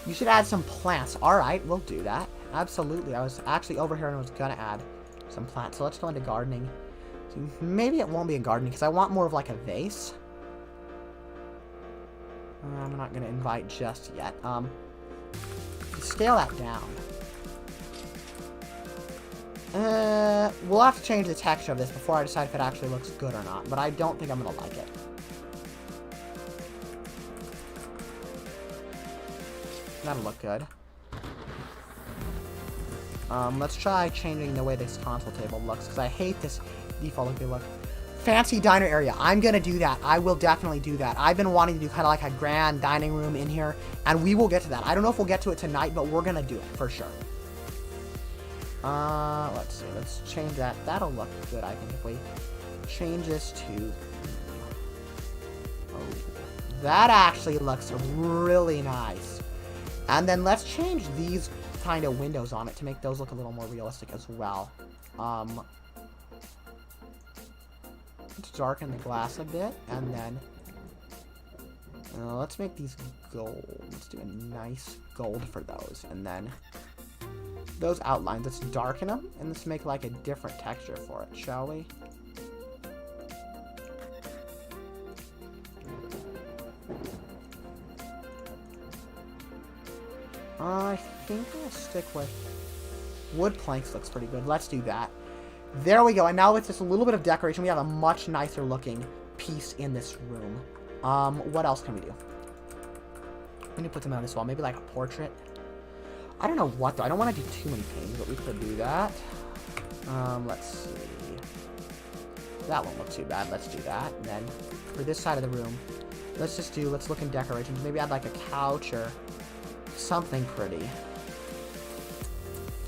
You should add some plants. Alright, we'll do that. Absolutely. I was actually over here and I was going to add some plants. So let's go into gardening. So maybe it won't be a gardening because I want more of like a vase. I'm not going to invite just yet. Scale that down. We'll have to change the texture of this before I decide if it actually looks good or not. But I don't think I'm going to like it. That'll look good. Let's try changing the way this console table looks, because I hate this default look. Fancy diner area. I'm going to do that. I will definitely do that. I've been wanting to do kind of like a grand dining room in here, and we will get to that. I don't know if we'll get to it tonight, but we're going to do it for sure. Let's see. Let's change that. That'll look good, I think, if we change this to... Oh, that actually looks really nice. And then let's change these kind of windows on it to make those look a little more realistic as well. Let's darken the glass a bit, and then let's make these gold. Let's do a nice gold for those, and then those outlines, let's darken them, and let's make like a different texture for it, shall we? I think I'll stick with wood planks. Looks pretty good. Let's do that. There we go. And now with just a little bit of decoration, we have a much nicer looking piece in this room. What else can we do? We need to put them on this wall. Maybe like a portrait. I don't know what though. I don't want to do too many things, but we could do that. Let's see. That won't look too bad. Let's do that. And then for this side of the room, let's look in decorations. Maybe add like a couch or something pretty.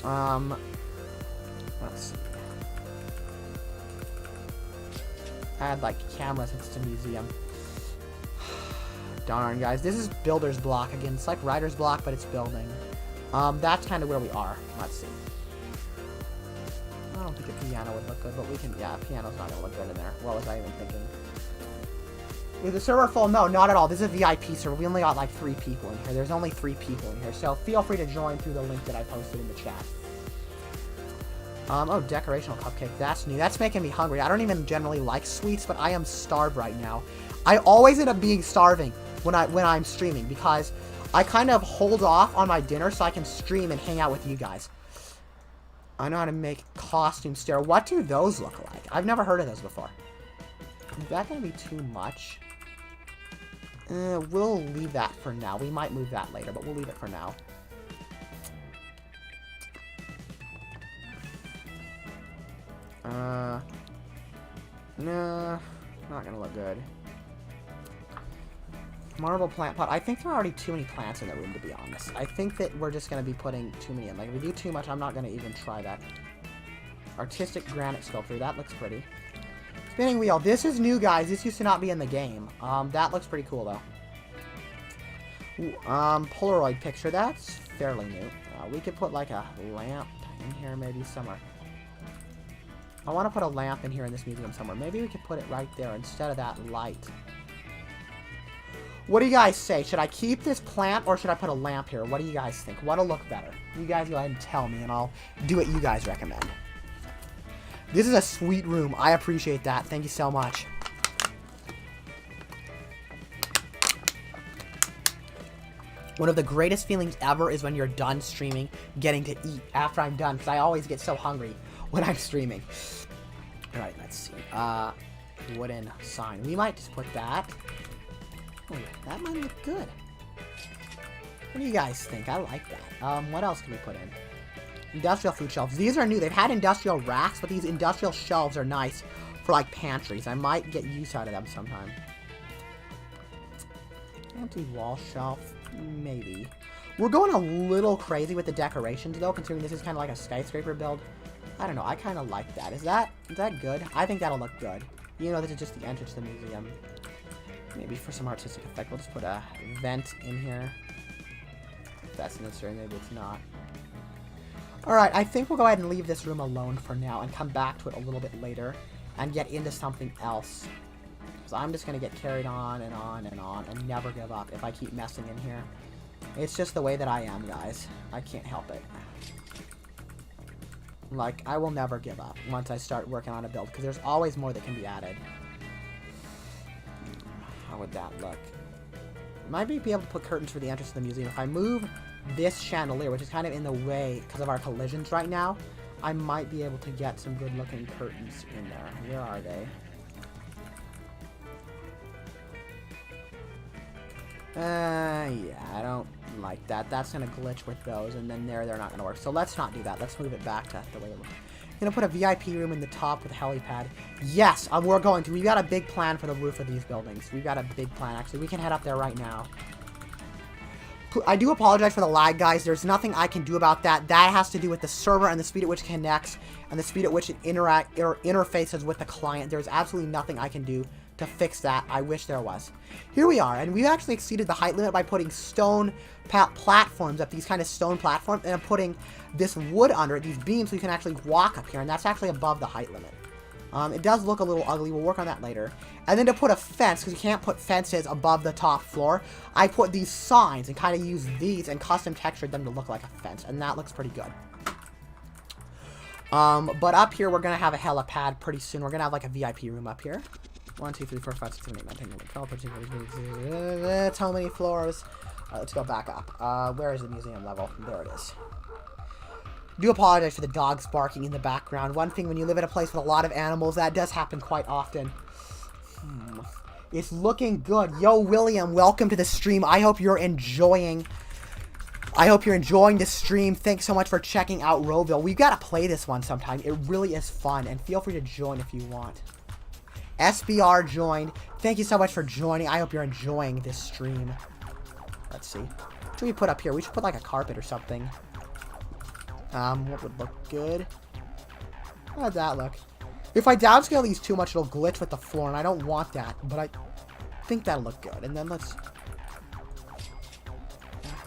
Let's see. Add like cameras since it's a museum. Darn, guys, this is builder's block again. It's like writer's block, but it's building. That's kind of where we are. Let's see. I don't think a piano would look good, but we can. Yeah, piano's not gonna look good in there. What was I even thinking? Is the server full? No, not at all. This is a VIP server. We only got like 3 people in here. There's only 3 people in here, so feel free to join through the link that I posted in the chat. Oh, decorational cupcake. That's new. That's making me hungry. I don't even generally like sweets, but I am starved right now. I always end up being starving when I'm streaming because I kind of hold off on my dinner so I can stream and hang out with you guys. I know how to make costume stair. What do those look like? I've never heard of those before. Is that going to be too much? We'll leave that for now. We might move that later, but we'll leave it for now. No, not gonna look good. Marble plant pot. I think there are already too many plants in the room, to be honest. I think that we're just gonna be putting too many in. Like, if we do too much, I'm not gonna even try that. Artistic granite sculpture. That looks pretty. Spinning wheel. This is new, guys. This used to not be in the game. That looks pretty cool, though. Ooh, Polaroid picture. That's fairly new. We could put, like, a lamp in here maybe somewhere. I want to put a lamp in here in this museum somewhere. Maybe we could put it right there instead of that light. What do you guys say? Should I keep this plant or should I put a lamp here? What do you guys think? What'll look better? You guys go ahead and tell me and I'll do what you guys recommend. This is a sweet room. I appreciate that. Thank you so much. One of the greatest feelings ever is when you're done streaming, getting to eat after I'm done, because I always get so hungry when I'm streaming. Alright, let's see. Wooden sign. We might just put that. Oh, that might look good. What do you guys think? I like that. What else can we put in? Industrial food shelves. These are new. They've had industrial racks, but these industrial shelves are nice for, like, pantries. I might get use out of them sometime. Empty wall shelf. Maybe. We're going a little crazy with the decorations, though, considering this is kind of like a skyscraper build. I don't know. I kind of like that. Is that good? I think that'll look good. You know, this is just the entrance to the museum. Maybe for some artistic effect, we'll just put a vent in here. If that's necessary, maybe it's not. Alright, I think we'll go ahead and leave this room alone for now and come back to it a little bit later and get into something else. Because I'm just going to get carried on and on and on and never give up if I keep messing in here. It's just the way that I am, guys. I can't help it. Like, I will never give up once I start working on a build, because there's always more that can be added. How would that look? Might be able to put curtains for the entrance to the museum. If I move this chandelier, which is kind of in the way because of our collisions right now, I might be able to get some good looking curtains in there. Where are they? Yeah, I don't like that. That's going to glitch with those, and then they're not going to work. So let's not do that. Let's move it back to the way it looks. Going to put a VIP room in the top with a helipad. Yes, we're going to. We've got a big plan for the roof of these buildings. We've got a big plan, actually. We can head up there right now. I do apologize for the lag, guys. There's nothing I can do about that. That has to do with the server and the speed at which it connects and the speed at which it interfaces with the client. There's absolutely nothing I can do to fix that. I wish there was. Here we are, and we've actually exceeded the height limit by putting stone platforms up, these kind of stone platforms, and putting this wood under it, these beams, so you can actually walk up here, and that's actually above the height limit. It does look a little ugly. We'll work on that later. And then to put a fence, because you can't put fences above the top floor, I put these signs and kind of use these and custom textured them to look like a fence, and that looks pretty good. But up here, we're going to have a helipad pretty soon. We're going to have like a VIP room up here. 1, 2, 3, 4, 5, 6, 7, 8, 9, 10, 11, 12, 13, 14, 15, that's how many floors. Let's go back up. Where is the museum level? There it is. Do apologize for the dogs barking in the background. One thing, when you live in a place with a lot of animals, that does happen quite often. It's looking good. Yo, William, welcome to the stream. I hope you're enjoying the stream. Thanks so much for checking out RoVille. We've got to play this one sometime. It really is fun, and feel free to join if you want. SBR joined. Thank you so much for joining. I hope you're enjoying this stream. Let's see. What should we put up here? We should put like a carpet or something. What would look good? How would that look? If I downscale these too much, it'll glitch with the floor, and I don't want that. But I think that'll look good. And then let's...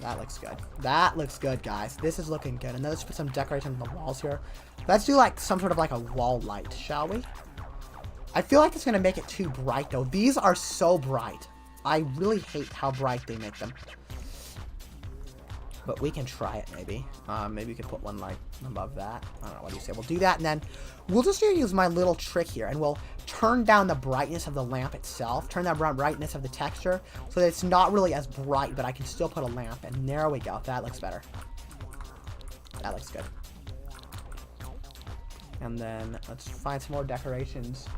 That looks good. That looks good, guys. This is looking good. And then let's put some decorations on the walls here. Let's do like some sort of like a wall light, shall we? I feel like it's going to make it too bright, though. These are so bright. I really hate how bright they make them. But we can try it, maybe. Maybe we could put one, like, above that. I don't know, what do you say? We'll do that, and then we'll just use my little trick here, and we'll turn down the brightness of the lamp itself, turn down the brightness of the texture, so that it's not really as bright, but I can still put a lamp, and there we go. That looks better. That looks good. And then let's find some more decorations.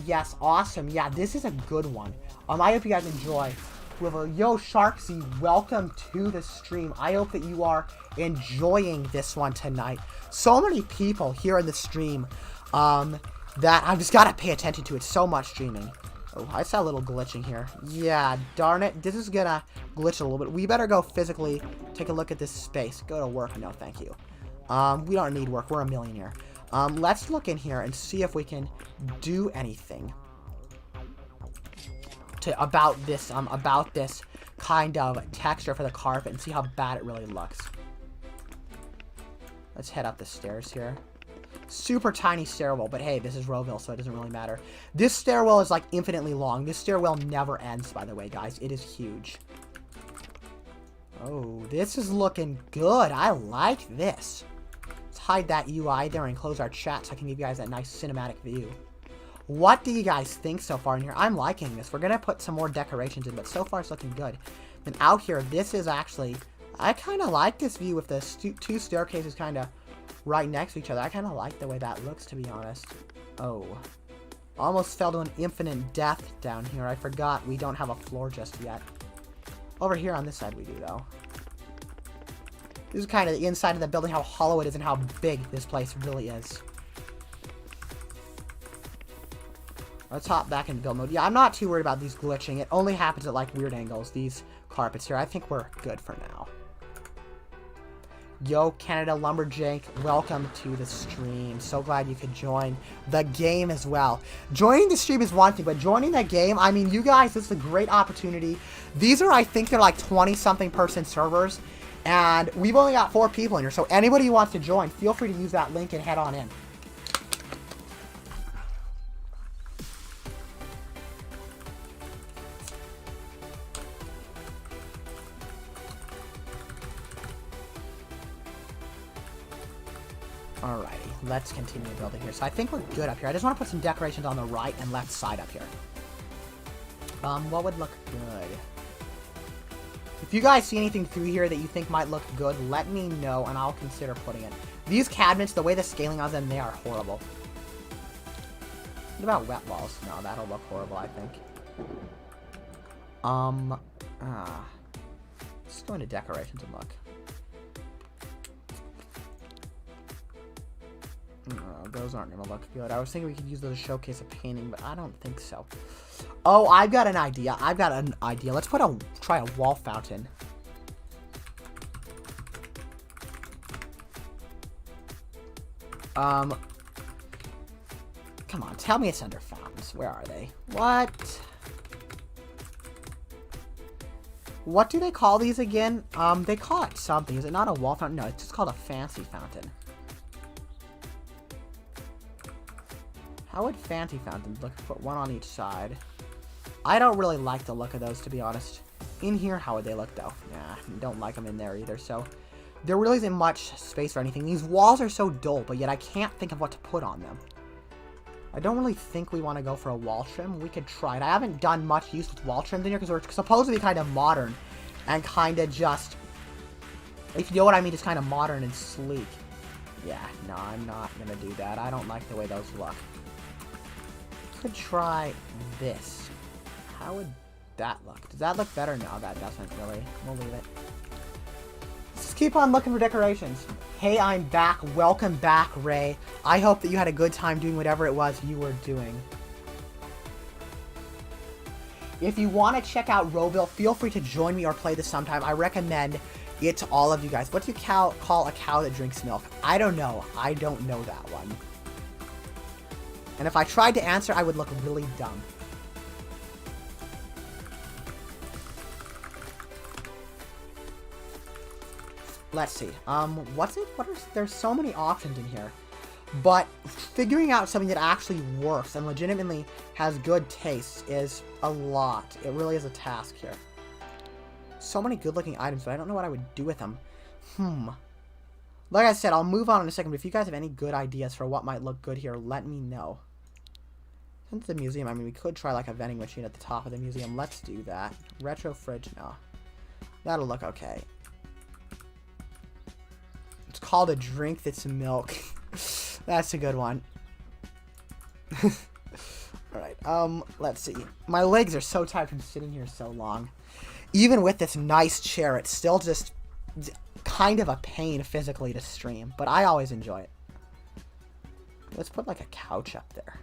Yes, awesome. Yeah, this is a good one. I hope you guys enjoy. Yo, Sharksy, welcome to the stream. I hope that you are enjoying this one tonight. So many people here in the stream that I've just got to pay attention to. It's so much streaming. Oh, I saw a little glitching here. Yeah, darn it. This is going to glitch a little bit. We better go physically take a look at this space. Go to work. No, thank you. We don't need work. We're a millionaire. Let's look in here and see if we can do anything about this kind of texture for the carpet and see how bad it really looks. Let's head up the stairs here. Super tiny stairwell, but hey, this is RoVille, so it doesn't really matter. This stairwell is like infinitely long. This stairwell never ends, by the way, guys. It is huge. Oh, this is looking good. I like this. Let's hide that UI there and close our chat so I can give you guys that nice cinematic view. What do you guys think so far in here? I'm liking this. We're going to put some more decorations in, but so far it's looking good. And out here, this is actually... I kind of like this view with the two staircases kind of right next to each other. I kind of like the way that looks, to be honest. Oh. Almost fell to an infinite death down here. I forgot we don't have a floor just yet. Over here on this side we do, though. This is kind of the inside of the building, how hollow it is and how big this place really is. Let's hop back into build mode. Yeah, I'm not too worried about these glitching. It only happens at, like, weird angles, these carpets here. I think we're good for now. Yo, Canada Lumberjank, welcome to the stream. So glad you could join the game as well. Joining the stream is one thing, but joining the game, I mean, you guys, this is a great opportunity. These are, I think, they're like 20-something person servers, and we've only got 4 people in here, so anybody who wants to join, feel free to use that link and head on in. Alrighty, let's continue building here. So I think we're good up here. I just want to put some decorations on the right and left side up here. What would look good? If you guys see anything through here that you think might look good, let me know and I'll consider putting it. These cabinets, the way the scaling on them, they are horrible. What about wet walls? No, that'll look horrible, I think. Let's go into decorations and look. No, those aren't going to look good. I was thinking we could use those to showcase a painting, but I don't think so. Oh, I've got an idea. Let's try a wall fountain. Come on, tell me it's under fountains. Where are they? What do they call these again? They call it something. Is it not a wall fountain? No, it's just called a fancy fountain. How would fancy fountains look? Put one on each side. I don't really like the look of those, to be honest. In here, how would they look, though? Nah, don't like them in there either, so... There really isn't much space for anything. These walls are so dull, but yet I can't think of what to put on them. I don't really think we want to go for a wall trim. We could try it. I haven't done much use with wall trims in here, because we're supposed to be kind of modern. And kind of just... If you know what I mean, just kind of modern and sleek. Yeah, no, I'm not going to do that. I don't like the way those look. Could try this. How would that look? Does that look better? No, that doesn't really. We'll leave it. Let's just keep on looking for decorations. Hey, I'm back. Welcome back, Ray. I hope that you had a good time doing whatever it was you were doing. If you want to check out RoVille, feel free to join me or play this sometime. I recommend it to all of you guys. What do you call a cow that drinks milk? I don't know. I don't know that one. And if I tried to answer, I would look really dumb. Let's see. There's so many options in here. But figuring out something that actually works and legitimately has good taste is a lot. It really is a task here. So many good-looking items, but I don't know what I would do with them. Like I said, I'll move on in a second, but if you guys have any good ideas for what might look good here, let me know. Since the museum, I mean, we could try like a vending machine at the top of the museum. Let's do that. Retro fridge, no. That'll look okay. It's called a drink that's milk. That's a good one. Alright, let's see. My legs are so tired from sitting here so long. Even with this nice chair, it's still just kind of a pain physically to stream. But I always enjoy it. Let's put like a couch up there.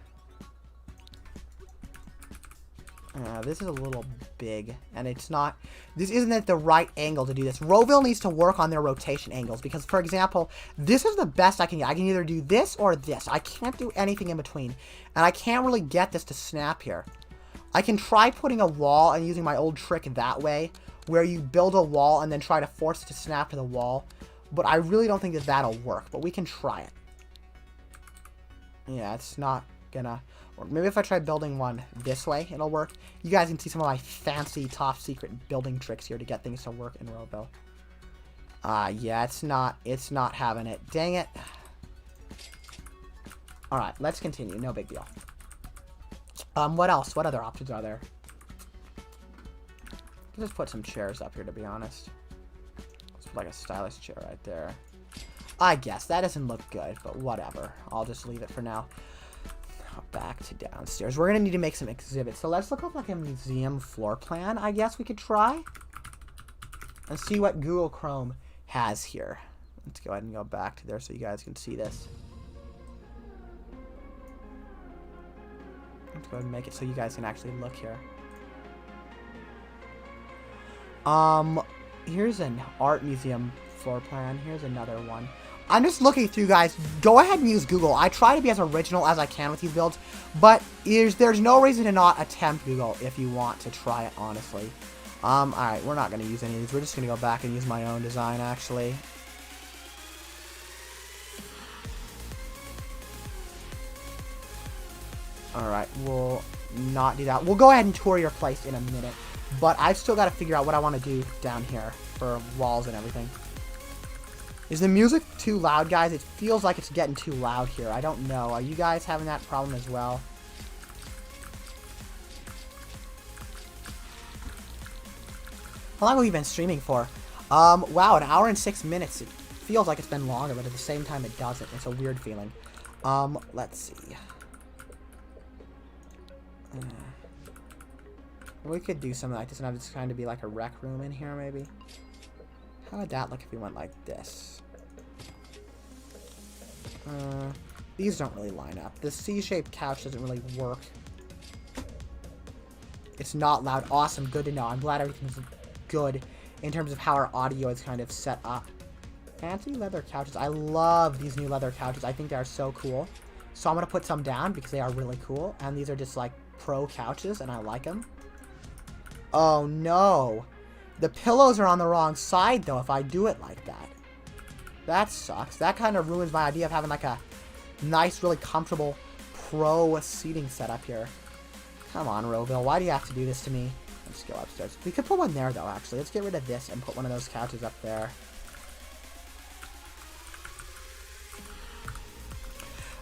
This is a little big, and it's not... This isn't at the right angle to do this. RoVille needs to work on their rotation angles, because, for example, this is the best I can get. I can either do this or this. I can't do anything in between, and I can't really get this to snap here. I can try putting a wall and using my old trick that way, where you build a wall and then try to force it to snap to the wall, but I really don't think that that'll work, but we can try it. Yeah, it's not gonna work. Maybe if I try building one this way, it'll work. You guys can see some of my fancy top secret building tricks here to get things to work in RoVille. Yeah, it's not having it. Dang it. Alright, let's continue. No big deal. What else? What other options are there? Let's just put some chairs up here, to be honest. Let's put like a stylish chair right there. I guess that doesn't look good, but whatever. I'll just leave it for now. Back to downstairs. We're gonna need to make some exhibits. So let's look up like a museum floor plan, I guess we could try. And see what Google Chrome has here. Let's go ahead and go back to there so you guys can see this. Let's go ahead and make it so you guys can actually look here. Here's an art museum floor plan. Here's another one. I'm just looking through, guys. Go ahead and use Google. I try to be as original as I can with these builds, but there's no reason to not attempt Google if you want to try it, honestly. Alright, we're not going to use any of these. We're just going to go back and use my own design, actually. Alright, we'll not do that. We'll go ahead and tour your place in a minute, but I've still got to figure out what I want to do down here for walls and everything. Is the music too loud, guys? It feels like it's getting too loud here. I don't know. Are you guys having that problem as well? How long have we been streaming for? Wow, an hour and 6 minutes. It feels like it's been longer, but at the same time it doesn't. It's a weird feeling. Let's see. We could do something like this and have this kind of be like a rec room in here, maybe. How would that look if we went like this? These don't really line up. The C-shaped couch doesn't really work. It's not loud. Awesome. Good to know. I'm glad everything's good in terms of how our audio is kind of set up. Fancy leather couches. I love these new leather couches. I think they are so cool. So I'm going to put some down because they are really cool. And these are just like pro couches and I like them. Oh no. The pillows are on the wrong side, though, if I do it like that. That sucks. That kind of ruins my idea of having, like, a nice, really comfortable pro seating setup here. Come on, RoVille. Why do you have to do this to me? Let's go upstairs. We could put one there, though, actually. Let's get rid of this and put one of those couches up there.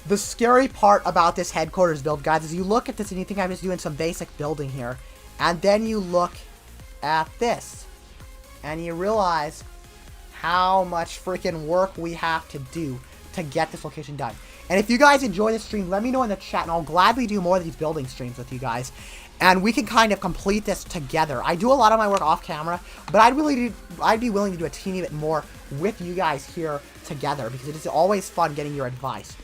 The scary part about this headquarters build, guys, is you look at this and you think I'm just doing some basic building here. And then you look at this. And you realize how much freaking work we have to do to get this location done. And if you guys enjoy this stream, let me know in the chat, and I'll gladly do more of these building streams with you guys. And we can kind of complete this together. I do a lot of my work off camera, but I'd be willing to do a teeny bit more with you guys here together, because it is always fun getting your advice.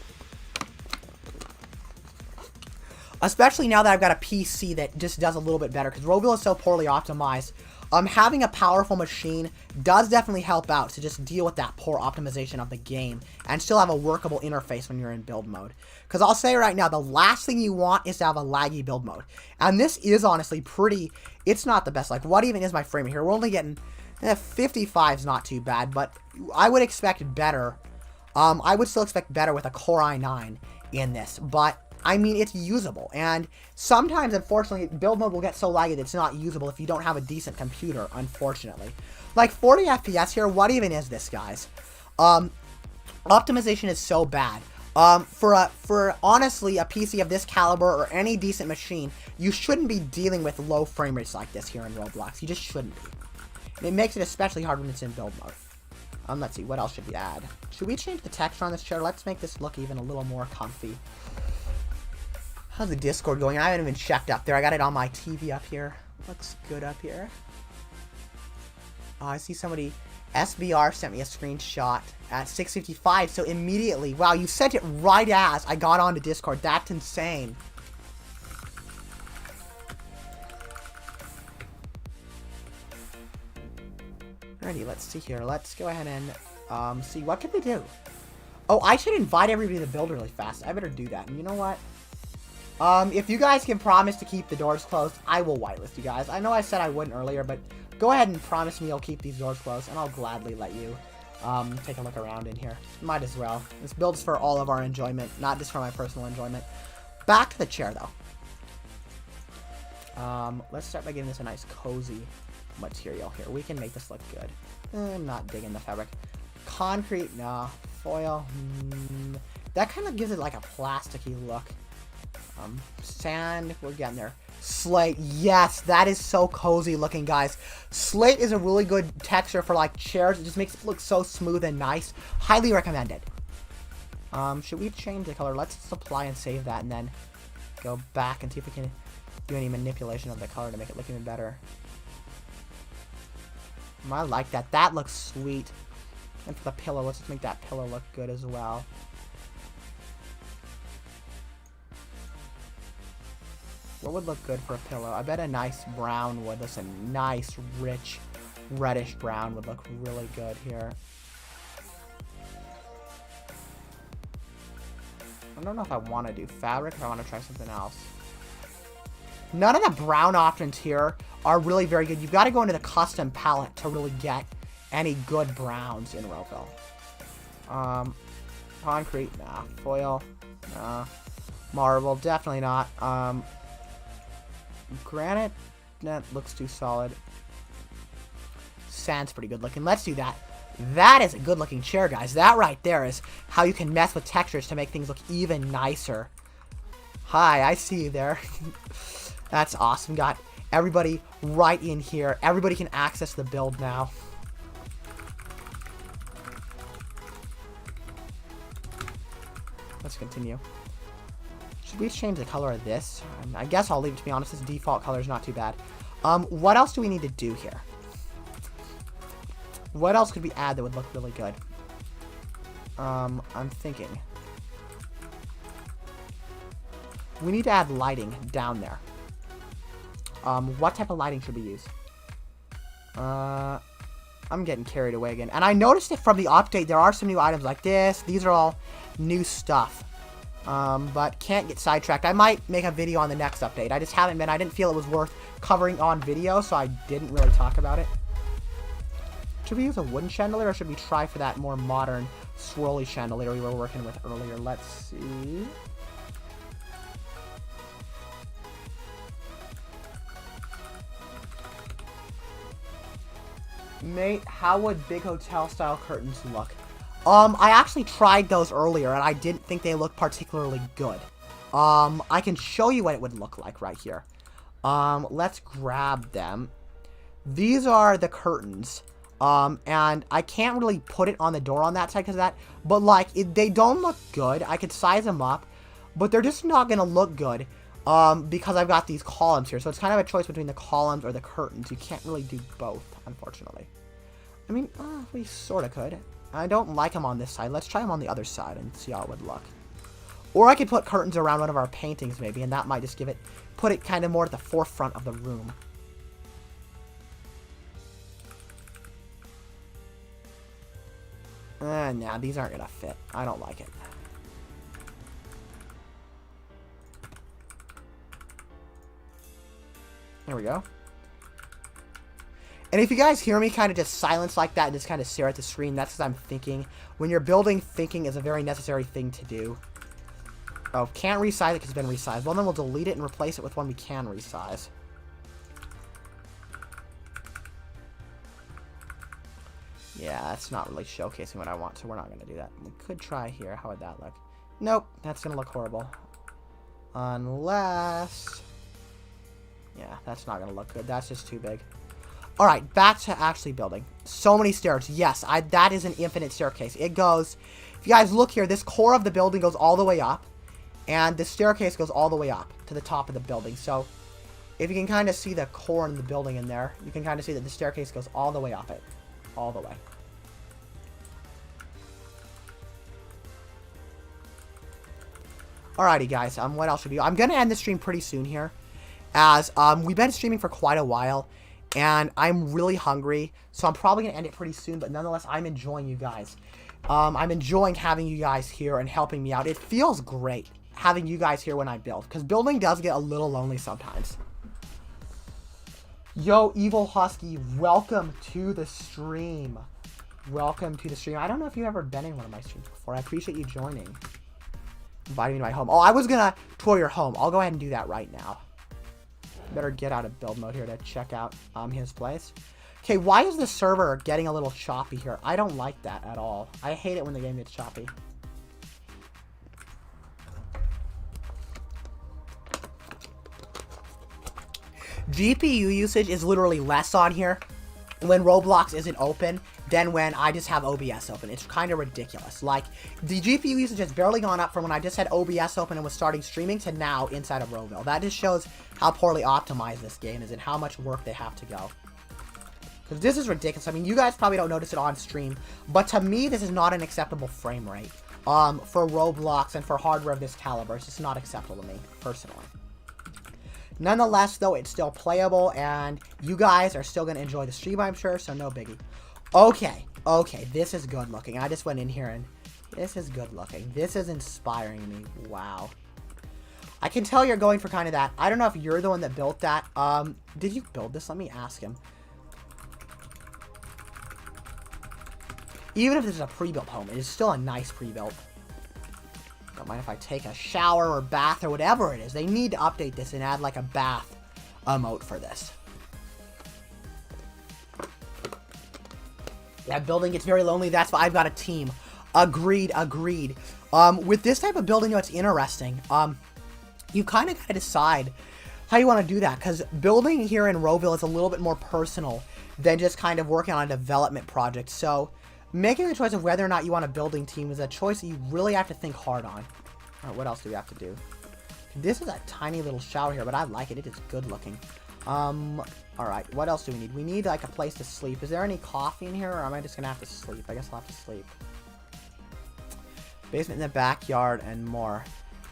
Especially now that I've got a PC that just does a little bit better, because RoVille is so poorly optimized. Having a powerful machine does definitely help out to just deal with that poor optimization of the game and still have a workable interface when you're in build mode. Because I'll say right now, the last thing you want is to have a laggy build mode. And this is honestly pretty, it's not the best. Like, what even is my frame here? We're only getting, 55 is not too bad, but I would expect better. I would still expect better with a Core i9 in this, but I mean, it's usable, and sometimes, unfortunately, build mode will get so laggy that it's not usable if you don't have a decent computer, unfortunately. Like, 40 FPS here, what even is this, guys? Optimization is so bad. For honestly, a PC of this caliber or any decent machine, you shouldn't be dealing with low frame rates like this here in Roblox. You just shouldn't be. And it makes it especially hard when it's in build mode. Let's see, what else should we add? Should we change the texture on this chair? Let's make this look even a little more comfy. How's the Discord going? I haven't even checked up there. I got it on my TV up here. Looks good up here. Oh, I see somebody... SBR sent me a screenshot at 6:55, so immediately... Wow, you sent it right as I got onto Discord. That's insane. Alrighty, let's see here. Let's go ahead and see. What can we do? Oh, I should invite everybody to build really fast. I better do that. And you know what? If you guys can promise to keep the doors closed, I will whitelist you guys. I know I said I wouldn't earlier, but go ahead and promise me you'll keep these doors closed, and I'll gladly let you take a look around in here. Might as well. This build's for all of our enjoyment, not just for my personal enjoyment. Back to the chair, though. Let's start by giving this a nice cozy material here. We can make this look good. I'm not digging the fabric. Concrete, nah. Foil, that kind of gives it like a plasticky look. Sand, we're getting there. Slate, yes, that is so cozy looking, guys. Slate is a really good texture for like chairs. It just makes it look so smooth and nice. Highly recommended. Should we change the color? Let's apply and save that and then go back and see if we can do any manipulation of the color to make it look even better. I like that. That looks sweet. And for the pillow, let's just make that pillow look good as well. What would look good for a pillow? I bet a nice brown would. Listen, nice, rich, reddish brown would look really good here. I don't know if I want to do fabric or if I want to try something else. None of the brown options here are really very good. You've got to go into the custom palette to really get any good browns in RoVille. Concrete, nah. Foil, nah. Marble, definitely not. Granite, that looks too solid. Sand's pretty good looking. Let's do that. That is a good looking chair, guys. That right there is how you can mess with textures to make things look even nicer. Hi, I see you there. That's awesome. Got everybody right in here. Everybody can access the build now. Let's continue. Should we change the color of this? I guess I'll leave it, to be honest. This default color is not too bad. What else do we need to do here? What else could we add that would look really good? I'm thinking. We need to add lighting down there. What type of lighting should we use? I'm getting carried away again. And I noticed it from the update. There are some new items like this. These are all new stuff. But can't get sidetracked. I might make a video on the next update. I just haven't been. I didn't feel it was worth covering on video, so I didn't really talk about it. Should we use a wooden chandelier, or should we try for that more modern swirly chandelier we were working with earlier? Let's see. Mate, how would big hotel style curtains look? I actually tried those earlier, and I didn't think they looked particularly good. I can show you what it would look like right here. Let's grab them. These are the curtains. And I can't really put it on the door on that side because of that. But, like, they don't look good. I could size them up, but they're just not going to look good because I've got these columns here. So it's kind of a choice between the columns or the curtains. You can't really do both, unfortunately. I mean, we sort of could. I don't like them on this side. Let's try them on the other side and see how it would look. Or I could put curtains around one of our paintings maybe, and that might just put it kind of more at the forefront of the room. Nah, these aren't going to fit. I don't like it. There we go. And if you guys hear me kind of just silence like that and just kind of stare at the screen, that's because I'm thinking. When you're building, thinking is a very necessary thing to do. Oh, can't resize it because it's been resized. Well, then we'll delete it and replace it with one we can resize. Yeah, that's not really showcasing what I want, so we're not going to do that. We could try here. How would that look? Nope, that's going to look horrible. Unless... yeah, that's not going to look good. That's just too big. Alright, back to actually building. So many stairs. Yes, that is an infinite staircase. It goes... if you guys look here, this core of the building goes all the way up. And the staircase goes all the way up to the top of the building. So, if you can kind of see the core in the building in there, you can kind of see that the staircase goes all the way up it. All the way. Alrighty, guys. What else should we do? I'm going to end the stream pretty soon here. As we've been streaming for quite a while. And I'm really hungry. So I'm probably going to end it pretty soon. But nonetheless, I'm enjoying you guys. I'm enjoying having you guys here and helping me out. It feels great having you guys here when I build. Because building does get a little lonely sometimes. Yo, Evil Husky, welcome to the stream. welcome to the stream. I don't know if you've ever been in one of my streams before. I appreciate you joining. Inviting me to my home. Oh, I was gonna tour your home. I'll go ahead and do that right now. Better get out of build mode here to check out his place. Okay, why is the server getting a little choppy here? I don't like that at all. I hate it when the game gets choppy. GPU usage is literally less on here when Roblox isn't open than when I just have OBS open. It's kind of ridiculous. Like, the GPU usage has barely gone up from when I just had OBS open and was starting streaming to now inside of RoVille. That just shows how poorly optimized this game is and how much work they have to go. Because this is ridiculous. I mean, you guys probably don't notice it on stream, but to me, this is not an acceptable frame rate for Roblox and for hardware of this caliber. It's just not acceptable to me, personally. Nonetheless, though, it's still playable, and you guys are still going to enjoy the stream, I'm sure, so no biggie. Okay, this is good looking. I just went in here, and this is good looking. This is inspiring me. Wow. I can tell you're going for kind of that. I don't know if you're the one that built that. Did you build this? Let me ask him. Even if this is a pre-built home, it is still a nice pre-built. Don't mind if I take a shower or bath or whatever it is. They need to update this and add like a bath emote for this. Yeah, building gets very lonely. That's why I've got a team. Agreed. With this type of building, though, it's interesting. You kind of got to decide how you want to do that. Because building here in RoVille is a little bit more personal than just kind of working on a development project. So making the choice of whether or not you want a building team is a choice that you really have to think hard on. All right, what else do we have to do? This is a tiny little shower here, but I like it. It is good looking. All right, what else do we need? We need like a place to sleep. Is there any coffee in here, or am I just gonna have to sleep? I guess I'll have to sleep. Basement in the backyard and more.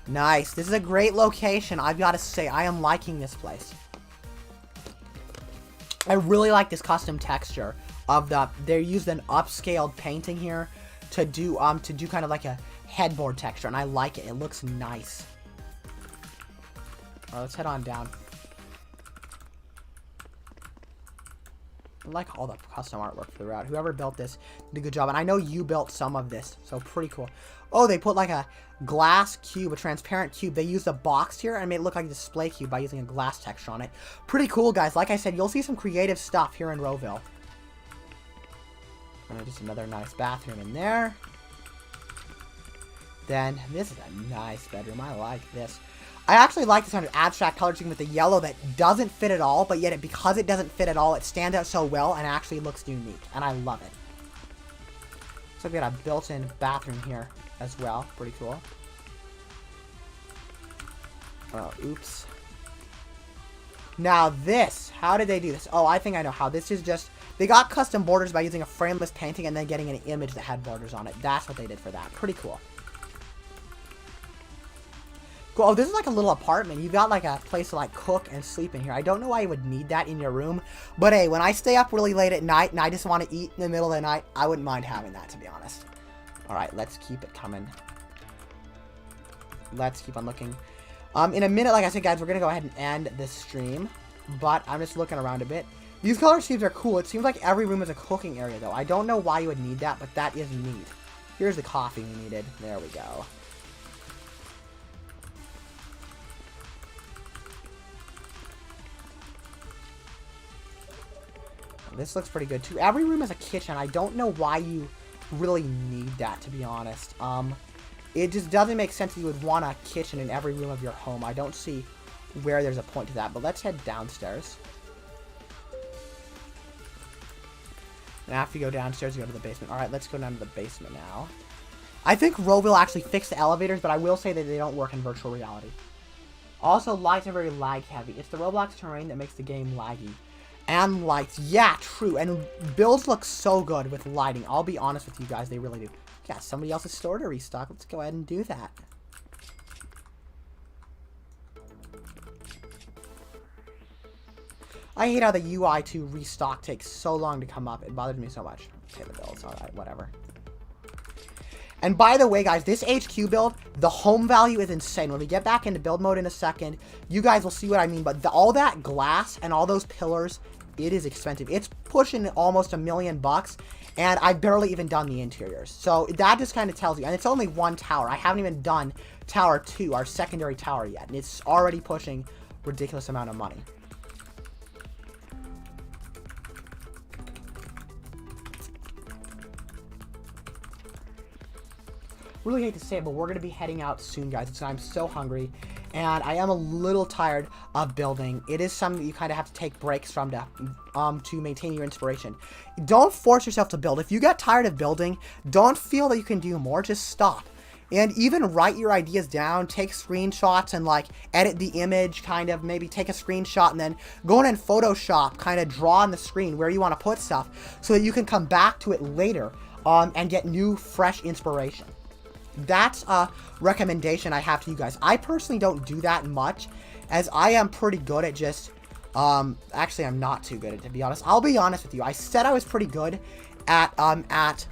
Nice. This is a great location. I've got to say, I am liking this place. I really like this custom texture of they used an upscaled painting here to do kind of like a headboard texture, and I like it. It looks nice. All right, let's head on down. I like all the custom artwork throughout. Whoever built this did a good job, and I know you built some of this, so pretty cool. Oh, they put like a glass cube, a transparent cube. They used a box here and made it look like a display cube by using a glass texture on it. Pretty cool, guys. Like I said, you'll see some creative stuff here in RoVille. Just another nice bathroom in there. Then, this is a nice bedroom. I like this. I actually like this kind of abstract color scheme with the yellow that doesn't fit at all, but yet because it doesn't fit at all, it stands out so well and actually looks unique, and I love it. So we got a built-in bathroom here as well. Pretty cool. Oh, oops. Now this, how did they do this? Oh, I think I know how. This is just, they got custom borders by using a frameless painting and then getting an image that had borders on it. That's what they did for that. Pretty cool. Cool. Oh, this is like a little apartment. You've got like a place to like cook and sleep in here. I don't know why you would need that in your room, but hey, when I stay up really late at night and I just want to eat in the middle of the night, I wouldn't mind having that, to be honest. All right, let's keep it coming. Let's keep on looking. In a minute, like I said, guys, we're going to go ahead and end this stream, but I'm just looking around a bit. These color schemes are cool. It seems like every room is a cooking area, though. I don't know why you would need that, but that is neat. Here's the coffee we needed. There we go. This looks pretty good, too. Every room has a kitchen. I don't know why you really need that, to be honest. It just doesn't make sense that you would want a kitchen in every room of your home. I don't see where there's a point to that, but let's head downstairs. And after you go downstairs, you go to the basement. All right, let's go down to the basement now. I think RoVille actually fixed the elevators, but I will say that they don't work in virtual reality. Also, lights are very lag heavy. It's the Roblox terrain that makes the game laggy. And lights. Yeah, true. And builds look so good with lighting. I'll be honest with you guys, they really do. Yeah, somebody else's store to restock. Let's go ahead and do that. I hate how the UI to restock takes so long to come up. It bothers me so much. Pay the bills. Alright, whatever. And by the way, guys, this HQ build, the home value is insane. When we get back into build mode in a second, you guys will see what I mean. But all that glass and all those pillars, it is expensive. It's pushing almost $1 million bucks, and I've barely even done the interiors. So that just kind of tells you. And it's only one tower. I haven't even done Tower 2, our secondary tower yet. And it's already pushing a ridiculous amount of money. Really hate to say it, but we're going to be heading out soon, guys. I'm so hungry, and I am a little tired of building. It is something that you kind of have to take breaks from to maintain your inspiration. Don't force yourself to build. If you get tired of building, don't feel that you can do more. Just stop. And even write your ideas down, take screenshots and like edit the image, kind of maybe take a screenshot and then go in and Photoshop, kind of draw on the screen where you want to put stuff so that you can come back to it later and get new, fresh inspiration. That's a recommendation I have to you guys. I personally don't do that much, as I am pretty good at just, actually I'm not too good at it, to be honest. I'll be honest with you. I said I was pretty good at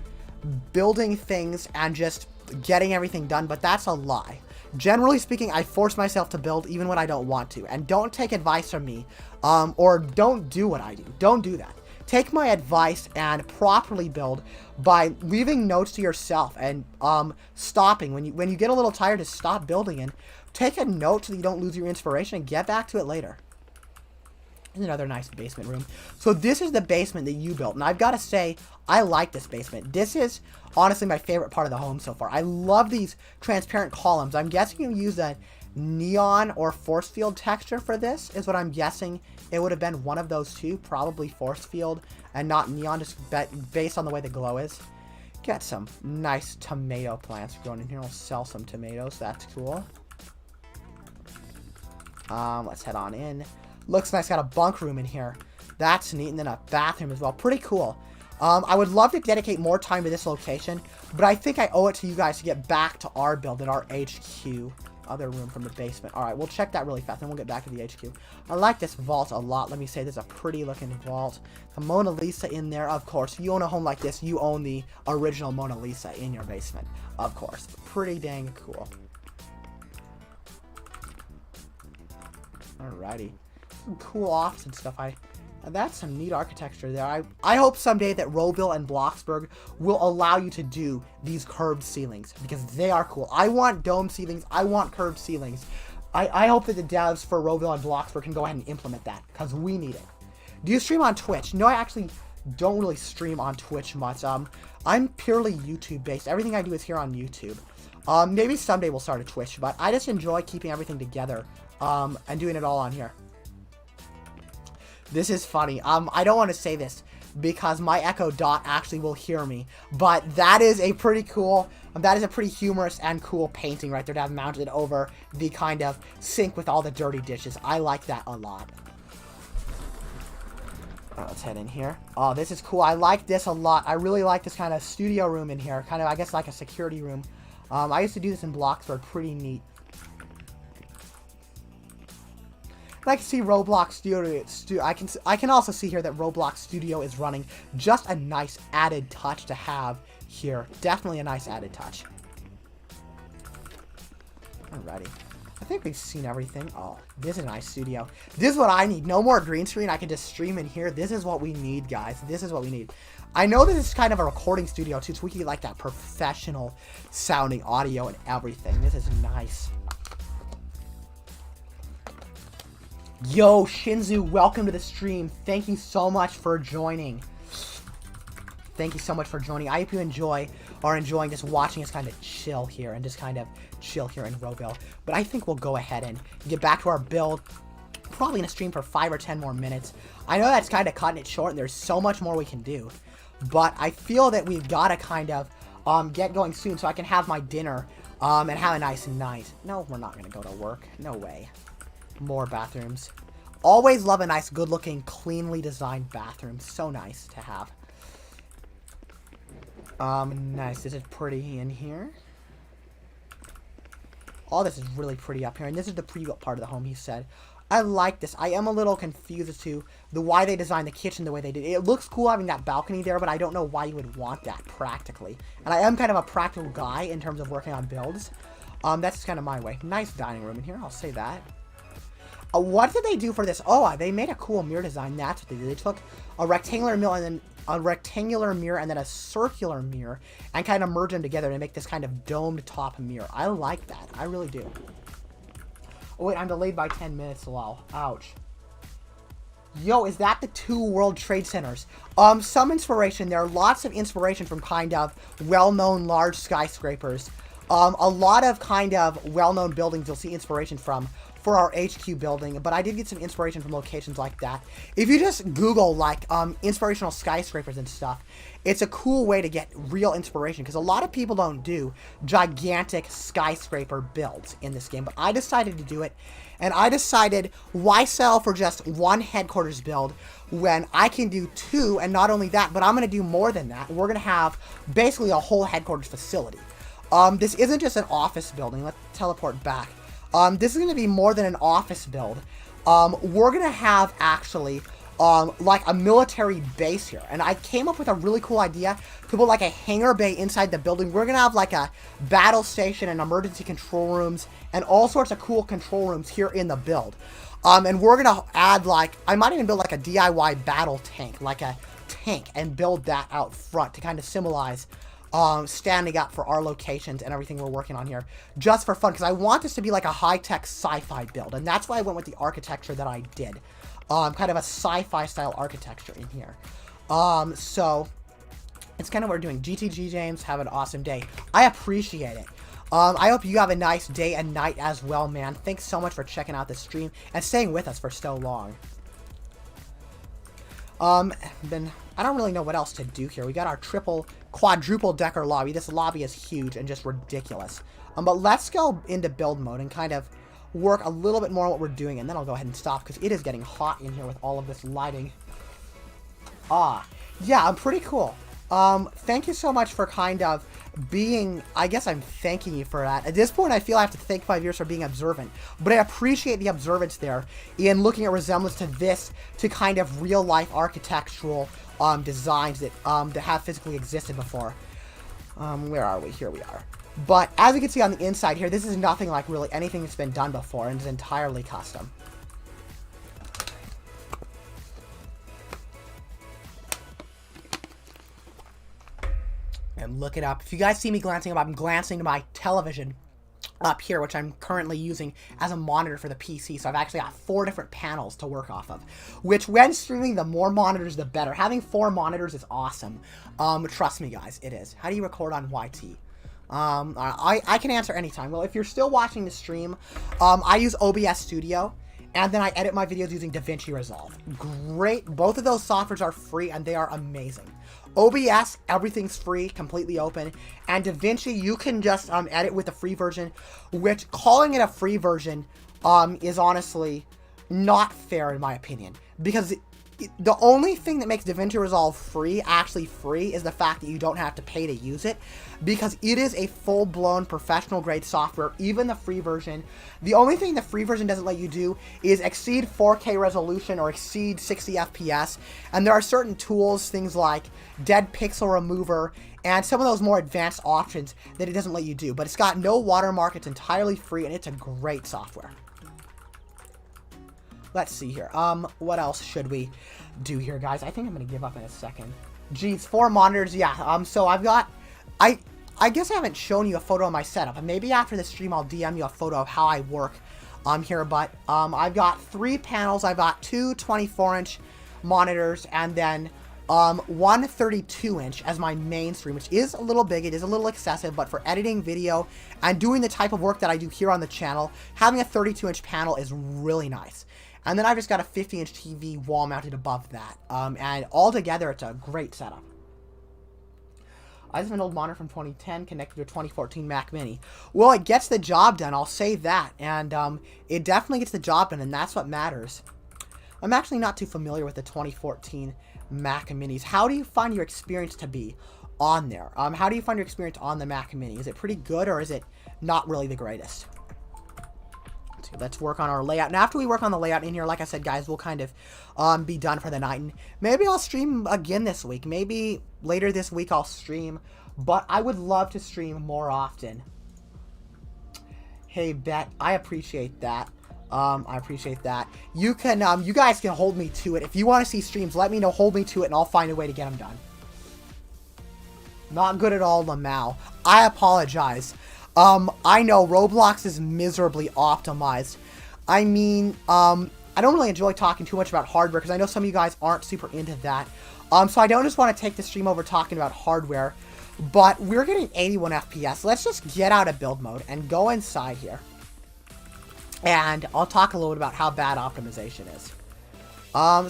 building things and just getting everything done, but that's a lie. Generally speaking, I force myself to build even when I don't want to, and don't take advice from me, or don't do what I do. Don't do that. Take my advice and properly build by leaving notes to yourself and stopping. When you get a little tired, to stop building and take a note so that you don't lose your inspiration and get back to it later. Here's another nice basement room. So this is the basement that you built. And I've got to say, I like this basement. This is honestly my favorite part of the home so far. I love these transparent columns. I'm guessing you use a neon or force field texture for this, is what I'm guessing. It would have been one of those two, probably force field and not neon, just based on the way the glow is. Get some nice tomato plants growing in here. We'll sell some tomatoes. That's cool. Let's head on in. Looks nice. Got a bunk room in here. That's neat. And then a bathroom as well. Pretty cool. I would love to dedicate more time to this location, but I think I owe it to you guys to get back to our build at our HQ. Other room from the basement. Alright, we'll check that really fast, and we'll get back to the HQ. I like this vault a lot. Let me say, this is a pretty looking vault. The Mona Lisa in there, of course. You own a home like this, you own the original Mona Lisa in your basement. Of course. Pretty dang cool. Alrighty. Some cool office and stuff. That's some neat architecture there. I hope someday that RoVille and Bloxburg will allow you to do these curved ceilings, because they are cool. I want dome ceilings. I want curved ceilings. I hope that the devs for RoVille and Bloxburg can go ahead and implement that, because we need it. Do you stream on Twitch? No, I actually don't really stream on Twitch much. I'm purely YouTube based. Everything I do is here on YouTube. Maybe someday we'll start a Twitch, but I just enjoy keeping everything together and doing it all on here. This is funny. I don't want to say this because my Echo Dot actually will hear me, but that is a pretty cool, that is a pretty humorous and cool painting right there to have mounted over the kind of sink with all the dirty dishes. I like that a lot. Let's head in here. Oh, this is cool. I like this a lot. I really like this kind of studio room in here. Kind of, I guess, like a security room. I used to do this in Bloxburg. Pretty neat. I can see Roblox Studio. I can also see here that Roblox Studio is running. Just a nice added touch to have here. Definitely a nice added touch. Alrighty. I think we've seen everything. Oh, this is a nice studio. This is what I need. No more green screen. I can just stream in here. This is what we need, guys. This is what we need. I know this is kind of a recording studio too, so we can get like that professional sounding audio and everything. This is nice. Yo, Shinzu, welcome to the stream. Thank you so much for joining. Thank you so much for joining. I hope you are enjoying just watching us kind of chill here and just kind of chill here in RoVille. But I think we'll go ahead and get back to our build. Probably gonna stream for 5 or 10 more minutes. I know that's kind of cutting it short, and there's so much more we can do. But I feel that we've got to kind of get going soon so I can have my dinner and have a nice night. No, we're not gonna go to work. No way. More bathrooms. Always love a nice, good-looking, cleanly designed bathroom. So nice to have. Nice. This is pretty in here. All this is really pretty up here. And this is the pre-built part of the home, he said. I like this. I am a little confused as to why they designed the kitchen the way they did. It looks cool having that balcony there, but I don't know why you would want that practically. And I am kind of a practical guy in terms of working on builds. That's just kind of my way. Nice dining room in here, I'll say that. What did they do for this? Oh, they made a cool mirror design. That's what they did. They took a rectangular mirror and then a circular mirror and kind of merged them together to make this kind of domed top mirror. I like that. I really do. Oh, wait, I'm delayed by 10 minutes. Wow. Ouch. Yo, is that the 2 World Trade Centers? Some inspiration. There are lots of inspiration from kind of well-known large skyscrapers. A lot of kind of well-known buildings you'll see inspiration from for our HQ building, but I did get some inspiration from locations like that. If you just Google, like, inspirational skyscrapers and stuff, it's a cool way to get real inspiration, because a lot of people don't do gigantic skyscraper builds in this game, but I decided to do it, and I decided, why sell for just 1 headquarters build when I can do 2, and not only that, but I'm going to do more than that. We're going to have basically a whole headquarters facility. This isn't just an office building. Let's teleport back. This is going to be more than an office build. We're going to have, actually, like a military base here. And I came up with a really cool idea to put like a hangar bay inside the building. We're going to have like a battle station and emergency control rooms and all sorts of cool control rooms here in the build. And we're going to add like, I might even build like a DIY battle tank, like a tank, and build that out front to kind of symbolize standing up for our locations and everything we're working on here, just for fun, because I want this to be like a high-tech sci-fi build, and that's why I went with the architecture that I did. Kind of a sci-fi style architecture in here. So it's kind of what we're doing. GTG James, have an awesome day. I appreciate it. I hope you have a nice day and night as well, man. Thanks so much for checking out the stream and staying with us for so long. Then I don't really know what else to do here. We got our quadruple decker lobby. This lobby is huge and just ridiculous. But let's go into build mode and kind of work a little bit more on what we're doing, and then I'll go ahead and stop because it is getting hot in here with all of this lighting. Yeah, I'm pretty cool. Thank you so much for kind of being, I guess I'm thanking you for that. At this point, I feel I have to thank 5 years for being observant, but I appreciate the observance there in looking at resemblance to this, to kind of real life architectural designs that that have physically existed before. Where are we? Here we are. But as you can see on the inside here, this is nothing like really anything that's been done before, and is entirely custom. And look it up. If you guys see me glancing up, I'm glancing to my television up here, which I'm currently using as a monitor for the PC. So I've actually got 4 different panels to work off of, which when streaming, the more monitors, the better. Having 4 monitors is awesome. Trust me, guys, it is. How do you record on YT? I can answer anytime. Well, if you're still watching the stream, I use OBS Studio, and then I edit my videos using DaVinci Resolve. Great. Both of those softwares are free, and they are amazing. OBS, everything's free, completely open, and DaVinci, you can just edit with the free version, which calling it a free version is honestly not fair in my opinion, because the only thing that makes DaVinci Resolve free, actually free, is the fact that you don't have to pay to use it, because it is a full-blown professional-grade software, even the free version. The only thing the free version doesn't let you do is exceed 4K resolution or exceed 60 FPS, and there are certain tools, things like Dead Pixel Remover, and some of those more advanced options that it doesn't let you do, but it's got no watermark, it's entirely free, and it's a great software. Let's see here. What else should we do here, guys? I think I'm going to give up in a second. Geez, 4 monitors, yeah. So I've got... I guess I haven't shown you a photo of my setup. And maybe after the stream, I'll DM you a photo of how I work here. But I've got 3 panels. I've got 2 24-inch monitors, and then one 32-inch as my main screen, which is a little big. It is a little excessive, but for editing video and doing the type of work that I do here on the channel, having a 32-inch panel is really nice. And then I've just got a 50-inch TV wall mounted above that. And altogether, it's a great setup. I just have an old monitor from 2010 connected to a 2014 Mac Mini. Well, it gets the job done, I'll say that. And it definitely gets the job done, and that's what matters. I'm actually not too familiar with the 2014 Mac Minis. How do you find your experience to be on there? How do you find your experience on the Mac Mini? Is it pretty good, or is it not really the greatest? to. Let's work on our layout. And after we work on the layout in here, like I said, guys, we'll kind of be done for the night. And maybe I'll stream again this week. Maybe later this week I'll stream. But I would love to stream more often. Hey, Bet, I appreciate that. I appreciate that. You can, you guys can hold me to it. If you want to see streams, let me know. Hold me to it, and I'll find a way to get them done. Not good at all, Lamau. I apologize. I know Roblox is miserably optimized. I mean, I don't really enjoy talking too much about hardware because I know some of you guys aren't super into that. So I don't just want to take the stream over talking about hardware, but we're getting 81 FPS. Let's just get out of build mode and go inside here. And I'll talk a little bit about how bad optimization is.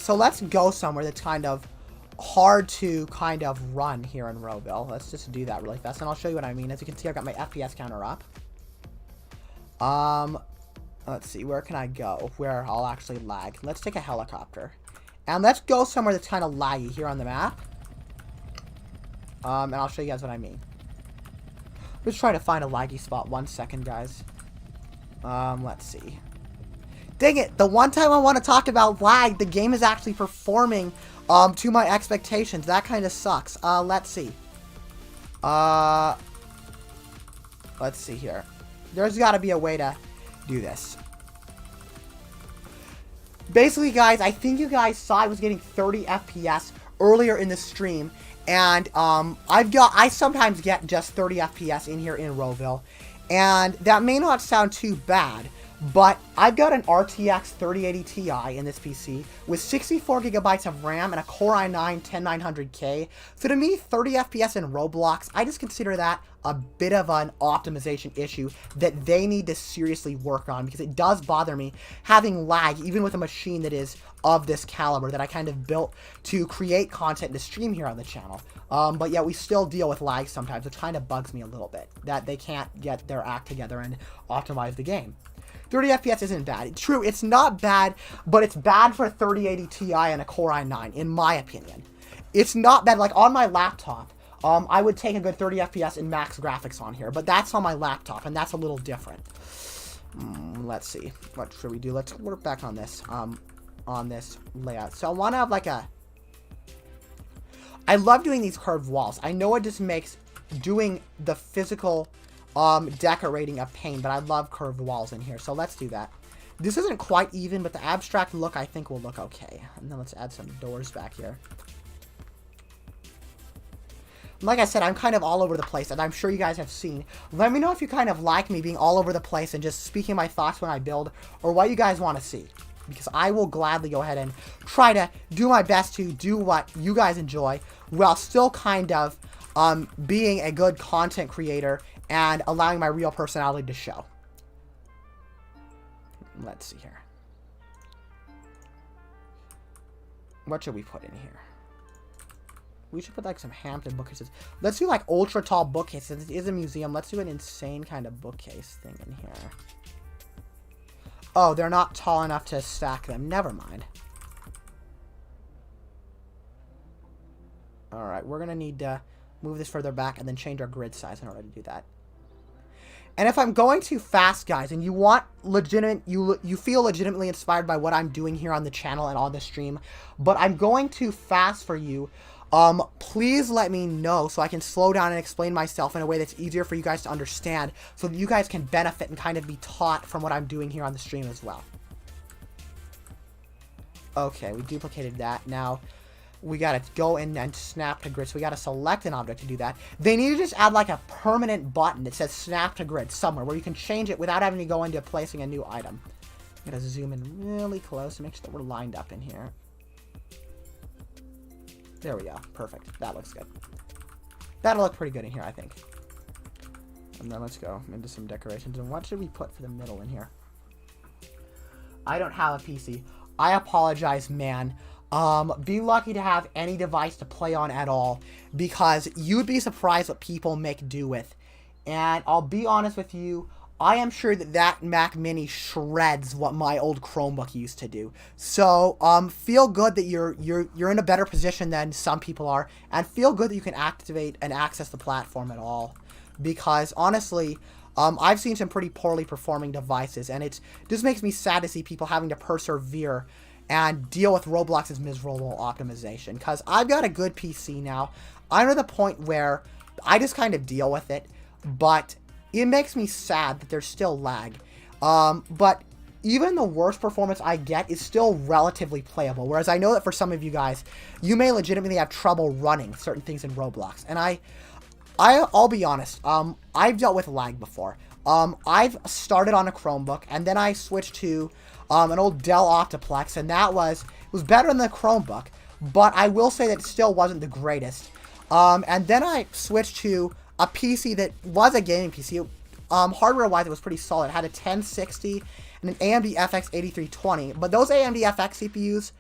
So let's go somewhere that's kind of hard to kind of run here in RoVille. Let's just do that really fast, and I'll show you what I mean. As you can see, I've got my FPS counter up. Let's see, where can I go where I'll actually lag? Let's take a helicopter, and let's go somewhere that's kind of laggy here on the map. And I'll show you guys what I mean. Let's try to find a laggy spot. 1 second, guys. Let's see. Dang it, the one time I want to talk about lag, the game is actually performing to my expectations. That kind of sucks. Let's see. Let's see here. There's got to be a way to do this. Basically, guys, I think you guys saw I was getting 30 FPS earlier in the stream, and I sometimes get just 30 FPS in here in RoVille, and that may not sound too bad. But I've got an RTX 3080 Ti in this PC with 64 gigabytes of RAM and a Core i9 10900K. So to me, 30 FPS in Roblox, I just consider that a bit of an optimization issue that they need to seriously work on, because it does bother me having lag even with a machine that is of this caliber that I kind of built to create content to stream here on the channel. But yeah, we still deal with lag sometimes, which kind of bugs me a little bit, that they can't get their act together and optimize the game. 30 FPS isn't bad. True, it's not bad, but it's bad for a 3080 Ti and a Core i9, in my opinion. It's not bad. Like, on my laptop, I would take a good 30 FPS and max graphics on here, but that's on my laptop, and that's a little different. Let's see. What should we do? Let's work back on this layout. So I want to have, like, I love doing these curved walls. I know it just makes doing the physical decorating a pain, but I love curved walls in here, so let's do that. This isn't quite even, but the abstract look I think will look okay. And then let's add some doors back here. Like I said, I'm kind of all over the place, and I'm sure you guys have seen. Let me know if you kind of like me being all over the place and just speaking my thoughts when I build, or what you guys want to see, because I will gladly go ahead and try to do my best to do what you guys enjoy while still kind of being a good content creator and allowing my real personality to show. Let's see here. What should we put in here? We should put like some Hampton bookcases. Let's do like ultra tall bookcases. It is a museum. Let's do an insane kind of bookcase thing in here. Oh, they're not tall enough to stack them. Never mind. Alright, we're going to need to move this further back and then change our grid size in order to do that. And if I'm going too fast, guys, and you want you feel legitimately inspired by what I'm doing here on the channel and on the stream, but I'm going too fast for you, please let me know so I can slow down and explain myself in a way that's easier for you guys to understand, so that you guys can benefit and kind of be taught from what I'm doing here on the stream as well. Okay, we duplicated that. Now we gotta go in and snap to grid, so we gotta select an object to do that. They need to just add like a permanent button that says snap to grid somewhere where you can change it without having to go into placing a new item. I'm gonna zoom in really close to make sure that we're lined up in here. There we go. Perfect. That looks good. That'll look pretty good in here, I think. And then let's go into some decorations. And what should we put for the middle in here? I don't have a PC. I apologize, man. Be lucky to have any device to play on at all, because you'd be surprised what people make do with. And I'll be honest with you, I am sure that that Mac Mini shreds what my old Chromebook used to do. So, feel good that you're in a better position than some people are, and feel good that you can activate and access the platform at all. Because honestly, I've seen some pretty poorly performing devices, and it just makes me sad to see people having to persevere and deal with Roblox's miserable optimization, because I've got a good PC now. I'm at the point where I just kind of deal with it, but it makes me sad that there's still lag. But even the worst performance I get is still relatively playable, whereas I know that for some of you guys, you may legitimately have trouble running certain things in Roblox, and I'll be honest, I've dealt with lag before. I've started on a Chromebook, and then I switched to an old Dell Optiplex, and it was better than the Chromebook, but I will say that it still wasn't the greatest. And then I switched to a PC that was a gaming PC. Hardware-wise, it was pretty solid. It had a 1060 and an AMD FX 8320, but those AMD FX CPUs,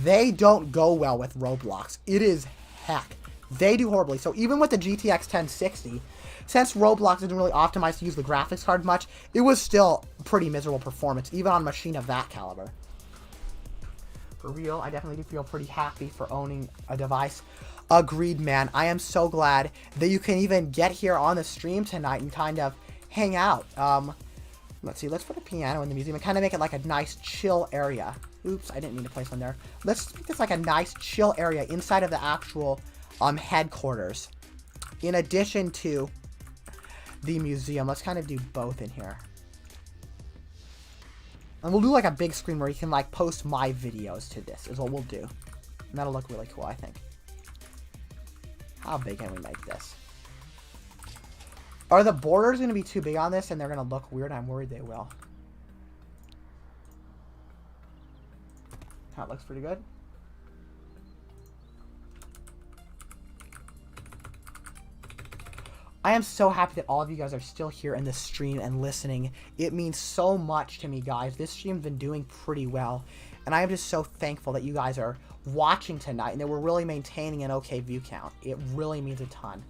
they don't go well with Roblox. It is heck. They do horribly. So even with the GTX 1060, since Roblox didn't really optimize to use the graphics card much, it was still pretty miserable performance, even on a machine of that caliber. For real, I definitely do feel pretty happy for owning a device. Agreed, man. I am so glad that you can even get here on the stream tonight and kind of hang out. Let's see. Let's put a piano in the museum and kind of make it like a nice chill area. Oops, I didn't mean to place one there. Let's make this like a nice chill area inside of the actual headquarters. In addition to the museum, let's kind of do both in here. And we'll do like a big screen where you can like post my videos to this is what we'll do. And that'll look really cool, I think. How big can we make this? Are the borders going to be too big on this and they're going to look weird? I'm worried they will. That looks pretty good. I am so happy that all of you guys are still here in this stream and listening. It means so much to me, guys. This stream's been doing pretty well, and I am just so thankful that you guys are watching tonight and that we're really maintaining an okay view count. It really means a ton.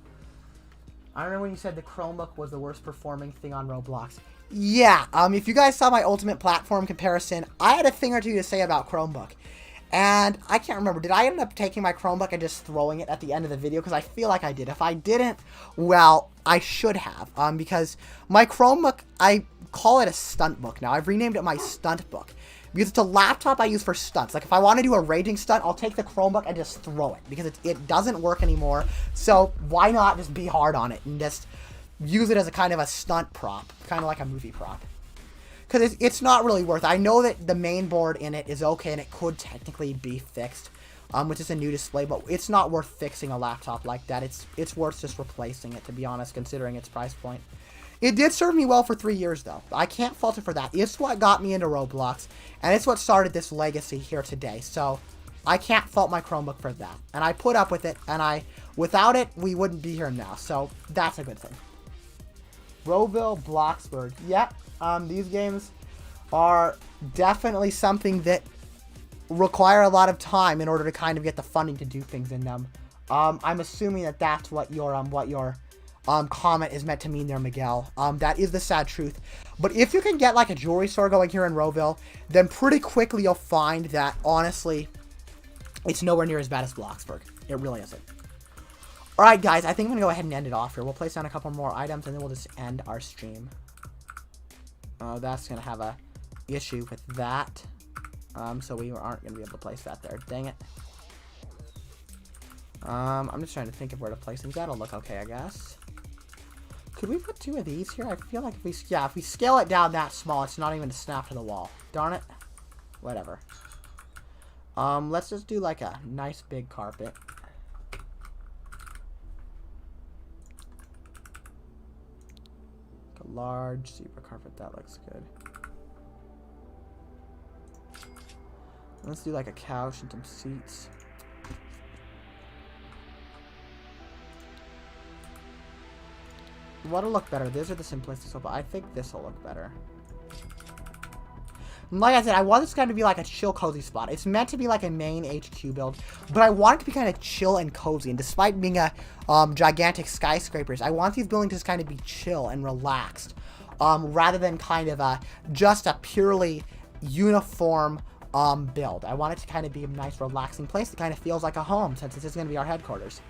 I remember when you said the Chromebook was the worst performing thing on Roblox. Yeah, if you guys saw my ultimate platform comparison, I had a thing or two to say about Chromebook. And I can't remember, did I end up taking my Chromebook and just throwing it at the end of the video? Because I feel like I did. If I didn't, well, I should have. Because my Chromebook, I call it a stunt book now. I've renamed it my stunt book. Because it's a laptop I use for stunts. Like, if I want to do a raging stunt, I'll take the Chromebook and just throw it. Because it doesn't work anymore. So, why not just be hard on it and just use it as a kind of a stunt prop. Kind of like a movie prop. Because it's not really worth it. I know that the main board in it is okay and it could technically be fixed. Which is a new display, but it's not worth fixing a laptop like that. It's worth just replacing it, to be honest, considering its price point. It did serve me well for 3 years, though. I can't fault it for that. It's what got me into Roblox, and it's what started this legacy here today. So, I can't fault my Chromebook for that. And I put up with it, and without it, we wouldn't be here now. So, that's a good thing. RoVille, Bloxburg. Yep, these games are definitely something that require a lot of time in order to kind of get the funding to do things in them. I'm assuming that that's what your comment is meant to mean there, Miguel. That is the sad truth. But if you can get like a jewelry store going here in RoVille, then pretty quickly you'll find that, honestly, it's nowhere near as bad as Bloxburg. It really isn't. Alright, guys, I think I'm going to go ahead and end it off here. We'll place down a couple more items, and then we'll just end our stream. Oh, that's going to have a issue with that. So we aren't going to be able to place that there. Dang it. I'm just trying to think of where to place things. That'll look okay, I guess. Could we put 2 of these here? I feel like if we scale it down that small, it's not even to snap to the wall. Darn it. Whatever. Let's just do like a nice big carpet. A large zebra carpet. That looks good. Let's do like a couch and some seats. What'll look better? These are the simplistic, but I think this will look better. Like I said, I want this kind of be like a chill, cozy spot. It's meant to be like a main HQ build, but I want it to be kind of chill and cozy. And despite being a gigantic skyscrapers, I want these buildings to kind of be chill and relaxed, rather than kind of just a purely uniform build. I want it to kind of be a nice, relaxing place that kind of feels like a home, since this is going to be our headquarters.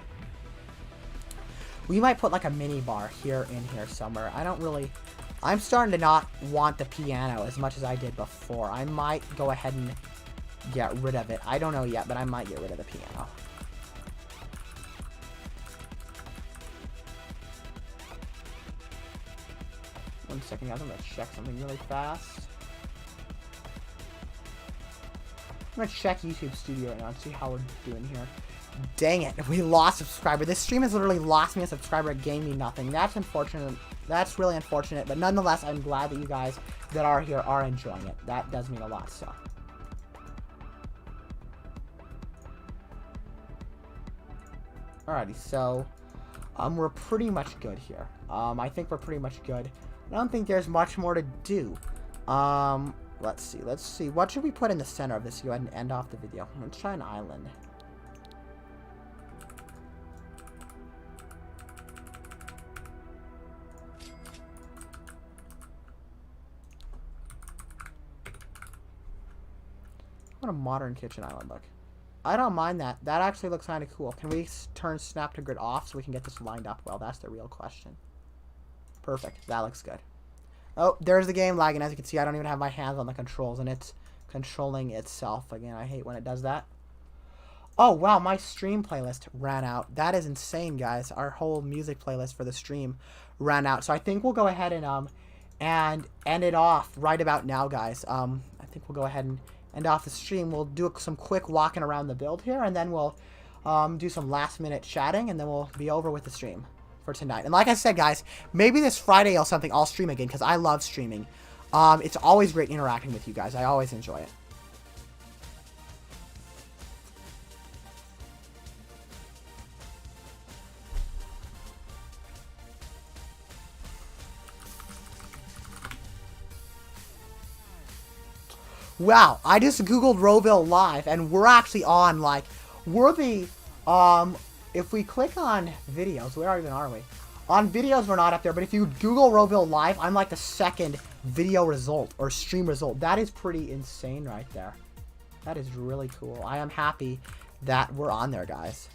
We might put like a mini bar here in here somewhere. I'm starting to not want the piano as much as I did before. I might go ahead and get rid of it. I don't know yet, but I might get rid of the piano. One second, guys. I'm going to check something really fast. I'm going to check YouTube Studio right now and see how we're doing here. Dang it. We lost a subscriber. This stream has literally lost me a subscriber. It gained me nothing. That's unfortunate. That's really unfortunate. But nonetheless, I'm glad that you guys that are here are enjoying it. That does mean a lot, so. Alrighty, so we're pretty much good here. I think we're pretty much good. I don't think there's much more to do. Let's see. What should we put in the center of this? Go ahead and end off the video. Let's try an island. What a modern kitchen island look. I don't mind that. That actually looks kind of cool. Can we turn snap to grid off so we can get this lined up well? That's the real question. Perfect. That looks good. Oh, there's the game lagging. As you can see, I don't even have my hands on the controls, and it's controlling itself. Again, I hate when it does that. Oh, wow. My stream playlist ran out. That is insane, guys. Our whole music playlist for the stream ran out. So I think we'll go ahead and end it off right about now, guys. I think we'll go ahead and end off the stream. We'll do some quick walking around the build here, and then we'll do some last-minute chatting, and then we'll be over with the stream for tonight. And like I said, guys, maybe this Friday or something I'll stream again, because I love streaming. It's always great interacting with you guys. I always enjoy it. Wow, I just googled RoVille Live, and we're actually on, like, we're the, if we click on videos, where even are we? On videos, we're not up there, but if you Google RoVille Live, I'm like the second video result, or stream result. That is pretty insane right there. That is really cool. I am happy that we're on there, guys.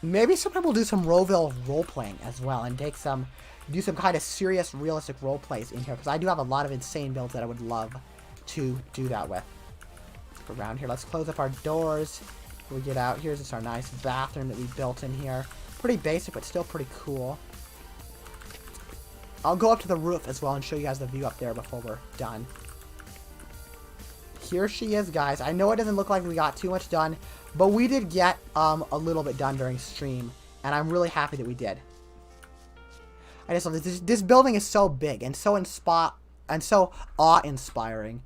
Maybe sometime we'll do some RoVille role-playing as well, and do some kind of serious, realistic role-plays in here, because I do have a lot of insane builds that I would love to do that with. Let's go around here. Let's close up our doors. We get out. Here's just our nice bathroom that we built in here. Pretty basic, but still pretty cool. I'll go up to the roof as well and show you guys the view up there before we're done. Here she is, guys. I know it doesn't look like we got too much done, but we did get a little bit done during stream, and I'm really happy that we did. I just love this building is so big and so awe-inspiring,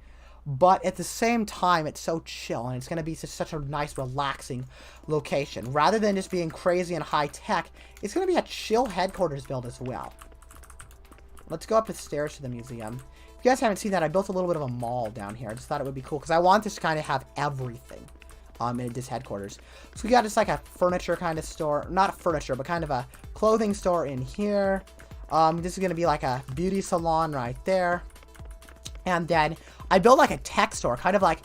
but at the same time, it's so chill, and it's going to be such a nice, relaxing location. Rather than just being crazy and high-tech, it's going to be a chill headquarters build as well. Let's go up the stairs to the museum. If you guys haven't seen that, I built a little bit of a mall down here. I just thought it would be cool, because I want this to kind of have everything in this headquarters. So we got just like a furniture kind of store. Not furniture, but kind of a clothing store in here. This is going to be like a beauty salon right there. And then I built like a tech store, kind of like,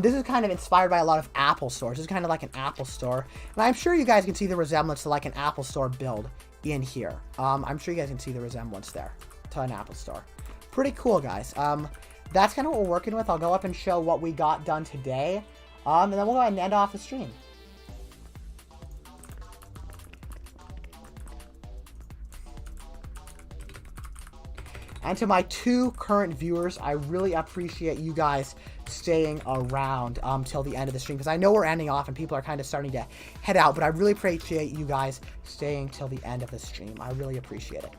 this is kind of inspired by a lot of Apple stores. This is kind of like an Apple store. And I'm sure you guys can see the resemblance to like an Apple store build in here. I'm sure you guys can see the resemblance there to an Apple store. Pretty cool, guys. That's kind of what we're working with. I'll go up and show what we got done today. And then we'll go ahead and end off the stream. And to my 2 current viewers, I really appreciate you guys staying around till the end of the stream, because I know we're ending off and people are kind of starting to head out, but I really appreciate you guys staying till the end of the stream. I really appreciate it.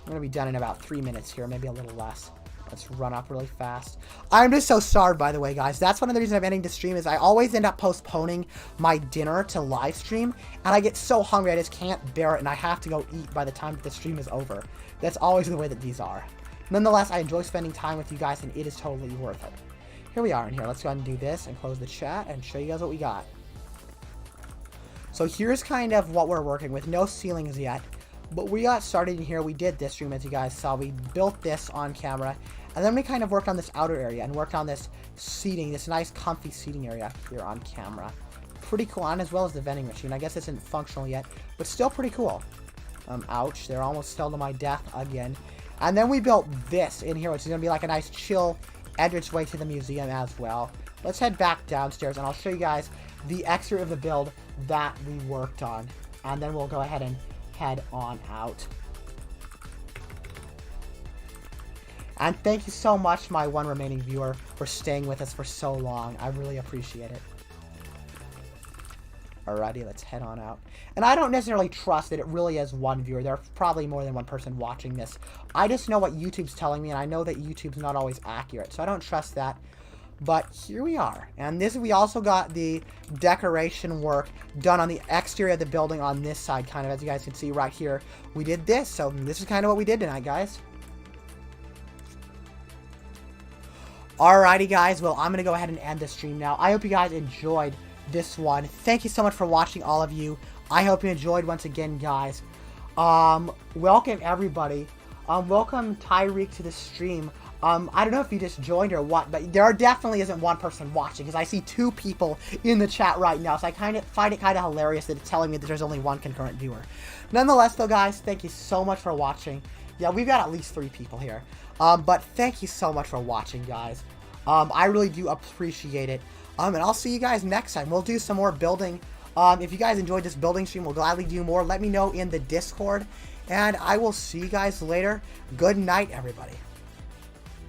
I'm going to be done in about 3 minutes here, maybe a little less. Let's run up really fast. I'm just so starved, by the way, guys. That's one of the reasons I'm ending the stream is I always end up postponing my dinner to live stream, and I get so hungry I just can't bear it, and I have to go eat by the time that the stream is over. That's always the way that these are. Nonetheless, I enjoy spending time with you guys, and it is totally worth it. Here we are in here. Let's go ahead and do this and close the chat and show you guys what we got. So here's kind of what we're working with. No ceilings yet. But we got started in here. We did this room, as you guys saw. We built this on camera. And then we kind of worked on this outer area and worked on this seating, this nice comfy seating area here on camera. Pretty cool, and as well as the vending machine. I guess it's isn't functional yet, but still pretty cool. Ouch, they're almost still to my death again. And then we built this in here, which is going to be like a nice chill entranceway to the museum as well. Let's head back downstairs, and I'll show you guys the exterior of the build that we worked on. And then we'll go ahead and head on out. And thank you so much, my one remaining viewer, for staying with us for so long. I really appreciate it. Alrighty, let's head on out. And I don't necessarily trust that it really is one viewer. There's probably more than one person watching this. I just know what YouTube's telling me, and I know that YouTube's not always accurate, so I don't trust that. But here we are. And this, we also got the decoration work done on the exterior of the building on this side, kind of, as you guys can see right here. We did this, so this is kind of what we did tonight, guys. Alrighty, guys. Well, I'm going to go ahead and end the stream now. I hope you guys enjoyed this one. Thank you so much for watching, all of you. I hope you enjoyed once again, guys. Welcome everybody. Welcome Tyreek to the stream. I don't know if you just joined or what, but there definitely isn't one person watching, because I see 2 people in the chat right now, so I kind of find it kind of hilarious that it's telling me that there's only 1 concurrent viewer. Nonetheless, though, guys, thank you so much for watching. Yeah, we've got at least 3 people here. But thank you so much for watching, guys. I really do appreciate it. And I'll see you guys next time. We'll do some more building. If you guys enjoyed this building stream, we'll gladly do more. Let me know in the Discord. And I will see you guys later. Good night, everybody.